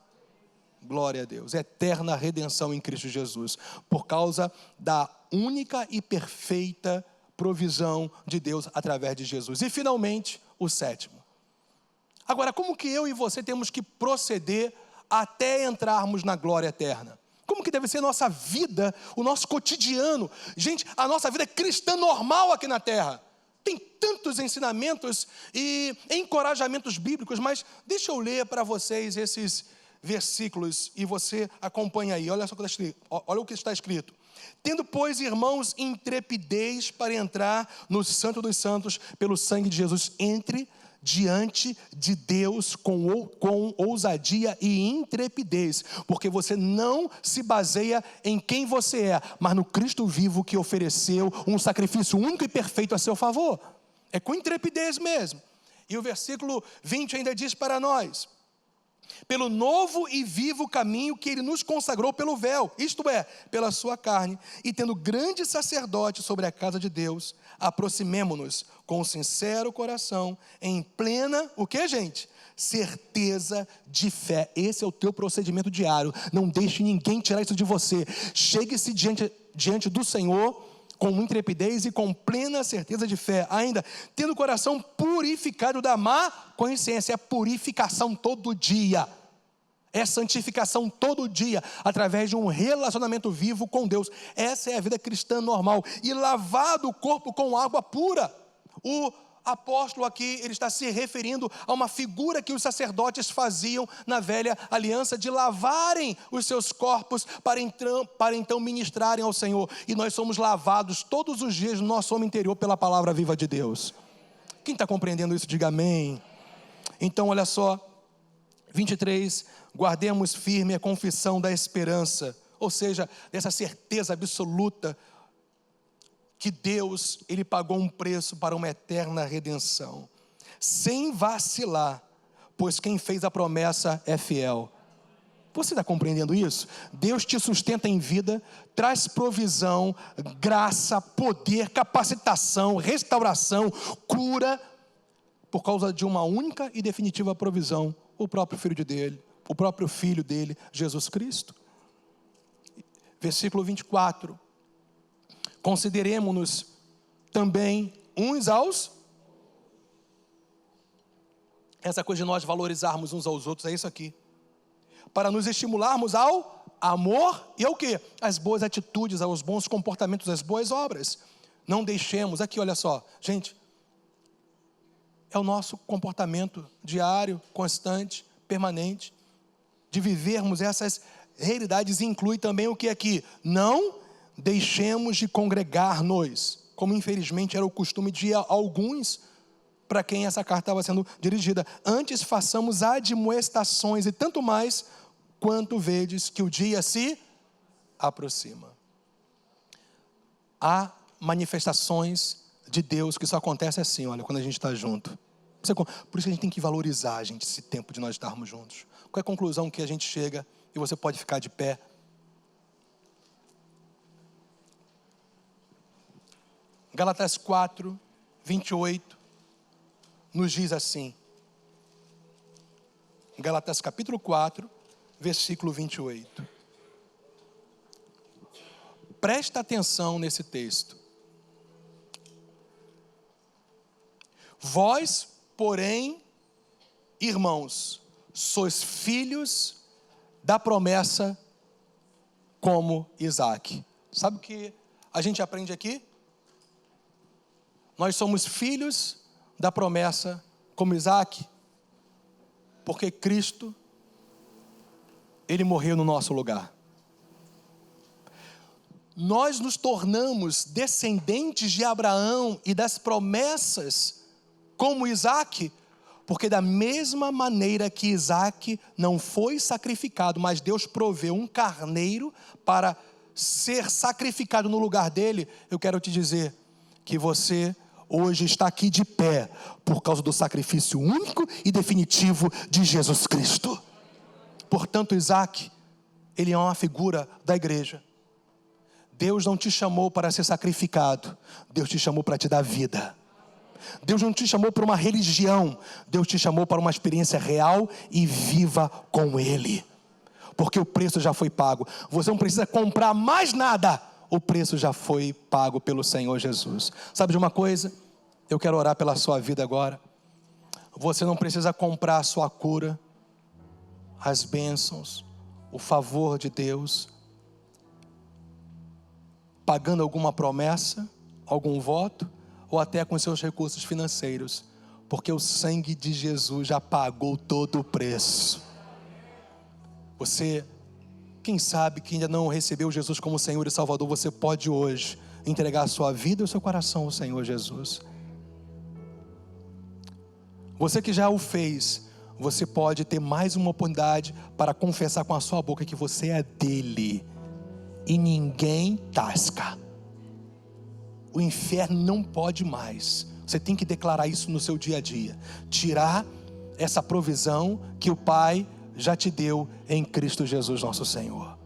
Glória a Deus. Eterna redenção em Cristo Jesus, por causa da única e perfeita provisão de Deus através de Jesus. E finalmente, o sétimo. Agora, como que eu e você temos que proceder até entrarmos na glória eterna? Como que deve ser a nossa vida, o nosso cotidiano? Gente, a nossa vida cristã normal aqui na terra. Tem tantos ensinamentos e encorajamentos bíblicos, mas deixa eu ler para vocês esses versículos e você acompanha aí. Olha só o que está escrito. Tendo, pois, irmãos, intrepidez para entrar no Santo dos Santos pelo sangue de Jesus, entre diante de Deus com ousadia e intrepidez, porque você não se baseia em quem você é, mas no Cristo vivo que ofereceu um sacrifício único e perfeito a seu favor. É com intrepidez mesmo. E o versículo 20 ainda diz para nós: pelo novo e vivo caminho que ele nos consagrou pelo véu, isto é, pela sua carne, e tendo grande sacerdote sobre a casa de Deus, aproximemo-nos com sincero coração, em plena, o que, gente? Certeza de fé. Esse é o teu procedimento diário. Não deixe ninguém tirar isso de você. Chegue-se diante do Senhor com intrepidez e com plena certeza de fé, ainda tendo o coração purificado da má consciência. É purificação todo dia, é santificação todo dia, através de um relacionamento vivo com Deus. Essa é a vida cristã normal. E lavado o corpo com água pura. O apóstolo aqui, ele está se referindo a uma figura que os sacerdotes faziam na velha aliança, de lavarem os seus corpos para então ministrarem ao Senhor. E nós somos lavados todos os dias no nosso homem interior pela palavra viva de Deus. Quem está compreendendo isso, diga amém. Então olha só, 23, guardemos firme a confissão da esperança, ou seja, dessa certeza absoluta que Deus, ele pagou um preço para uma eterna redenção, sem vacilar, pois quem fez a promessa é fiel. Você está compreendendo isso? Deus te sustenta em vida, traz provisão, graça, poder, capacitação, restauração, cura, por causa de uma única e definitiva provisão, o próprio Filho dele, Jesus Cristo. Versículo 24. Consideremo-nos também uns aos... Essa coisa de nós valorizarmos uns aos outros, é isso aqui. Para nos estimularmos ao amor e ao quê? As boas atitudes, aos bons comportamentos, às boas obras. Não deixemos, aqui olha só, gente, é o nosso comportamento diário, constante, permanente, de vivermos essas realidades, inclui também o que aqui? Não deixemos de congregar-nos, como infelizmente era o costume de alguns, para quem essa carta estava sendo dirigida. Antes façamos admoestações, e tanto mais, quanto vedes que o dia se aproxima. Há manifestações de Deus que só acontece assim, olha, quando a gente está junto. Por isso que a gente tem que valorizar, gente, esse tempo de nós estarmos juntos. Qual é a conclusão que a gente chega? E você pode ficar de pé. Gálatas 4, 28, nos diz assim. Gálatas capítulo 4, versículo 28. Presta atenção nesse texto. Vós, porém, irmãos, sois filhos da promessa como Isaac. Sabe o que a gente aprende aqui? Nós somos filhos da promessa como Isaac, porque Cristo, ele morreu no nosso lugar. Nós nos tornamos descendentes de Abraão e das promessas como Isaac, porque da mesma maneira que Isaac não foi sacrificado, mas Deus proveu um carneiro para ser sacrificado no lugar dele, eu quero te dizer que você hoje está aqui de pé por causa do sacrifício único e definitivo de Jesus Cristo. Portanto, Isaac, ele é uma figura da igreja. Deus não te chamou para ser sacrificado, Deus te chamou para te dar vida. Deus não te chamou para uma religião, Deus te chamou para uma experiência real e viva com Ele. Porque o preço já foi pago. Você não precisa comprar mais nada. O preço já foi pago pelo Senhor Jesus. Sabe de uma coisa? Eu quero orar pela sua vida agora. Você não precisa comprar a sua cura, as bênçãos, o favor de Deus, pagando alguma promessa, algum voto, ou até com seus recursos financeiros. Porque o sangue de Jesus já pagou todo o preço. Você, quem sabe que ainda não recebeu Jesus como Senhor e Salvador, você pode hoje entregar a sua vida e o seu coração ao Senhor Jesus. Você que já o fez, você pode ter mais uma oportunidade para confessar com a sua boca que você é dele e ninguém tasca. O inferno não pode mais. Você tem que declarar isso no seu dia a dia, tirar essa provisão que o Pai já te deu em Cristo Jesus nosso Senhor.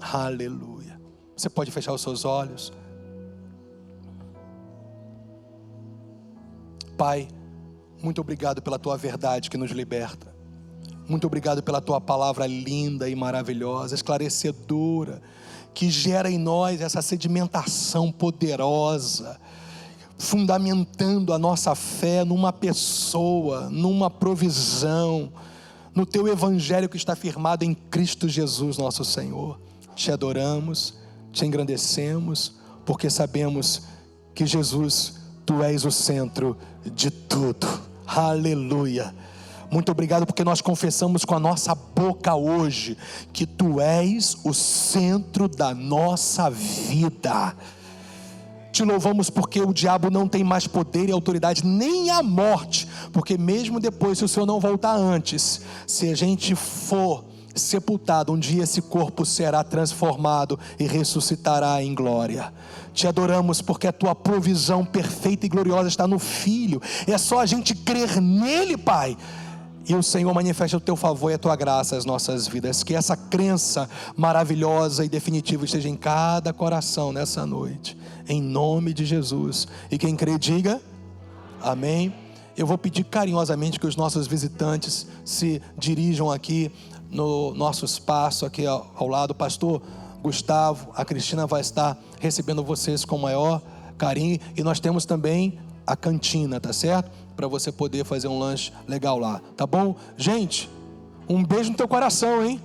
Aleluia. Você pode fechar os seus olhos. Pai, muito obrigado pela tua verdade que nos liberta. Muito obrigado pela tua palavra linda e maravilhosa, esclarecedora, que gera em nós essa sedimentação poderosa, fundamentando a nossa fé numa pessoa, numa provisão, no teu evangelho que está firmado em Cristo Jesus nosso Senhor. Te adoramos, te engrandecemos, porque sabemos que Jesus, tu és o centro de tudo. Aleluia. Muito obrigado porque nós confessamos com a nossa boca hoje que tu és o centro da nossa vida. Te louvamos porque o diabo não tem mais poder e autoridade, nem a morte, porque mesmo depois, se o Senhor não voltar antes, se a gente for sepultado, um dia esse corpo será transformado e ressuscitará em glória. Te adoramos porque a tua provisão perfeita e gloriosa está no Filho. É só a gente crer nele, Pai, e o Senhor manifesta o teu favor e a tua graça às nossas vidas. Que essa crença maravilhosa e definitiva esteja em cada coração nessa noite, em nome de Jesus. E quem crê diga amém. Eu vou pedir carinhosamente que os nossos visitantes se dirijam aqui no nosso espaço, aqui ao lado. O pastor Gustavo, a Cristina vai estar recebendo vocês com o maior carinho. E nós temos também a cantina, tá certo? Para você poder fazer um lanche legal lá, tá bom? Gente, um beijo no teu coração, hein?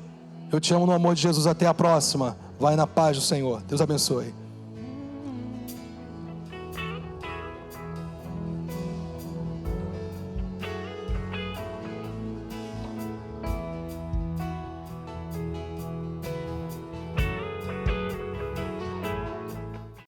Eu te amo no amor de Jesus. Até a próxima. Vai na paz do Senhor. Deus abençoe.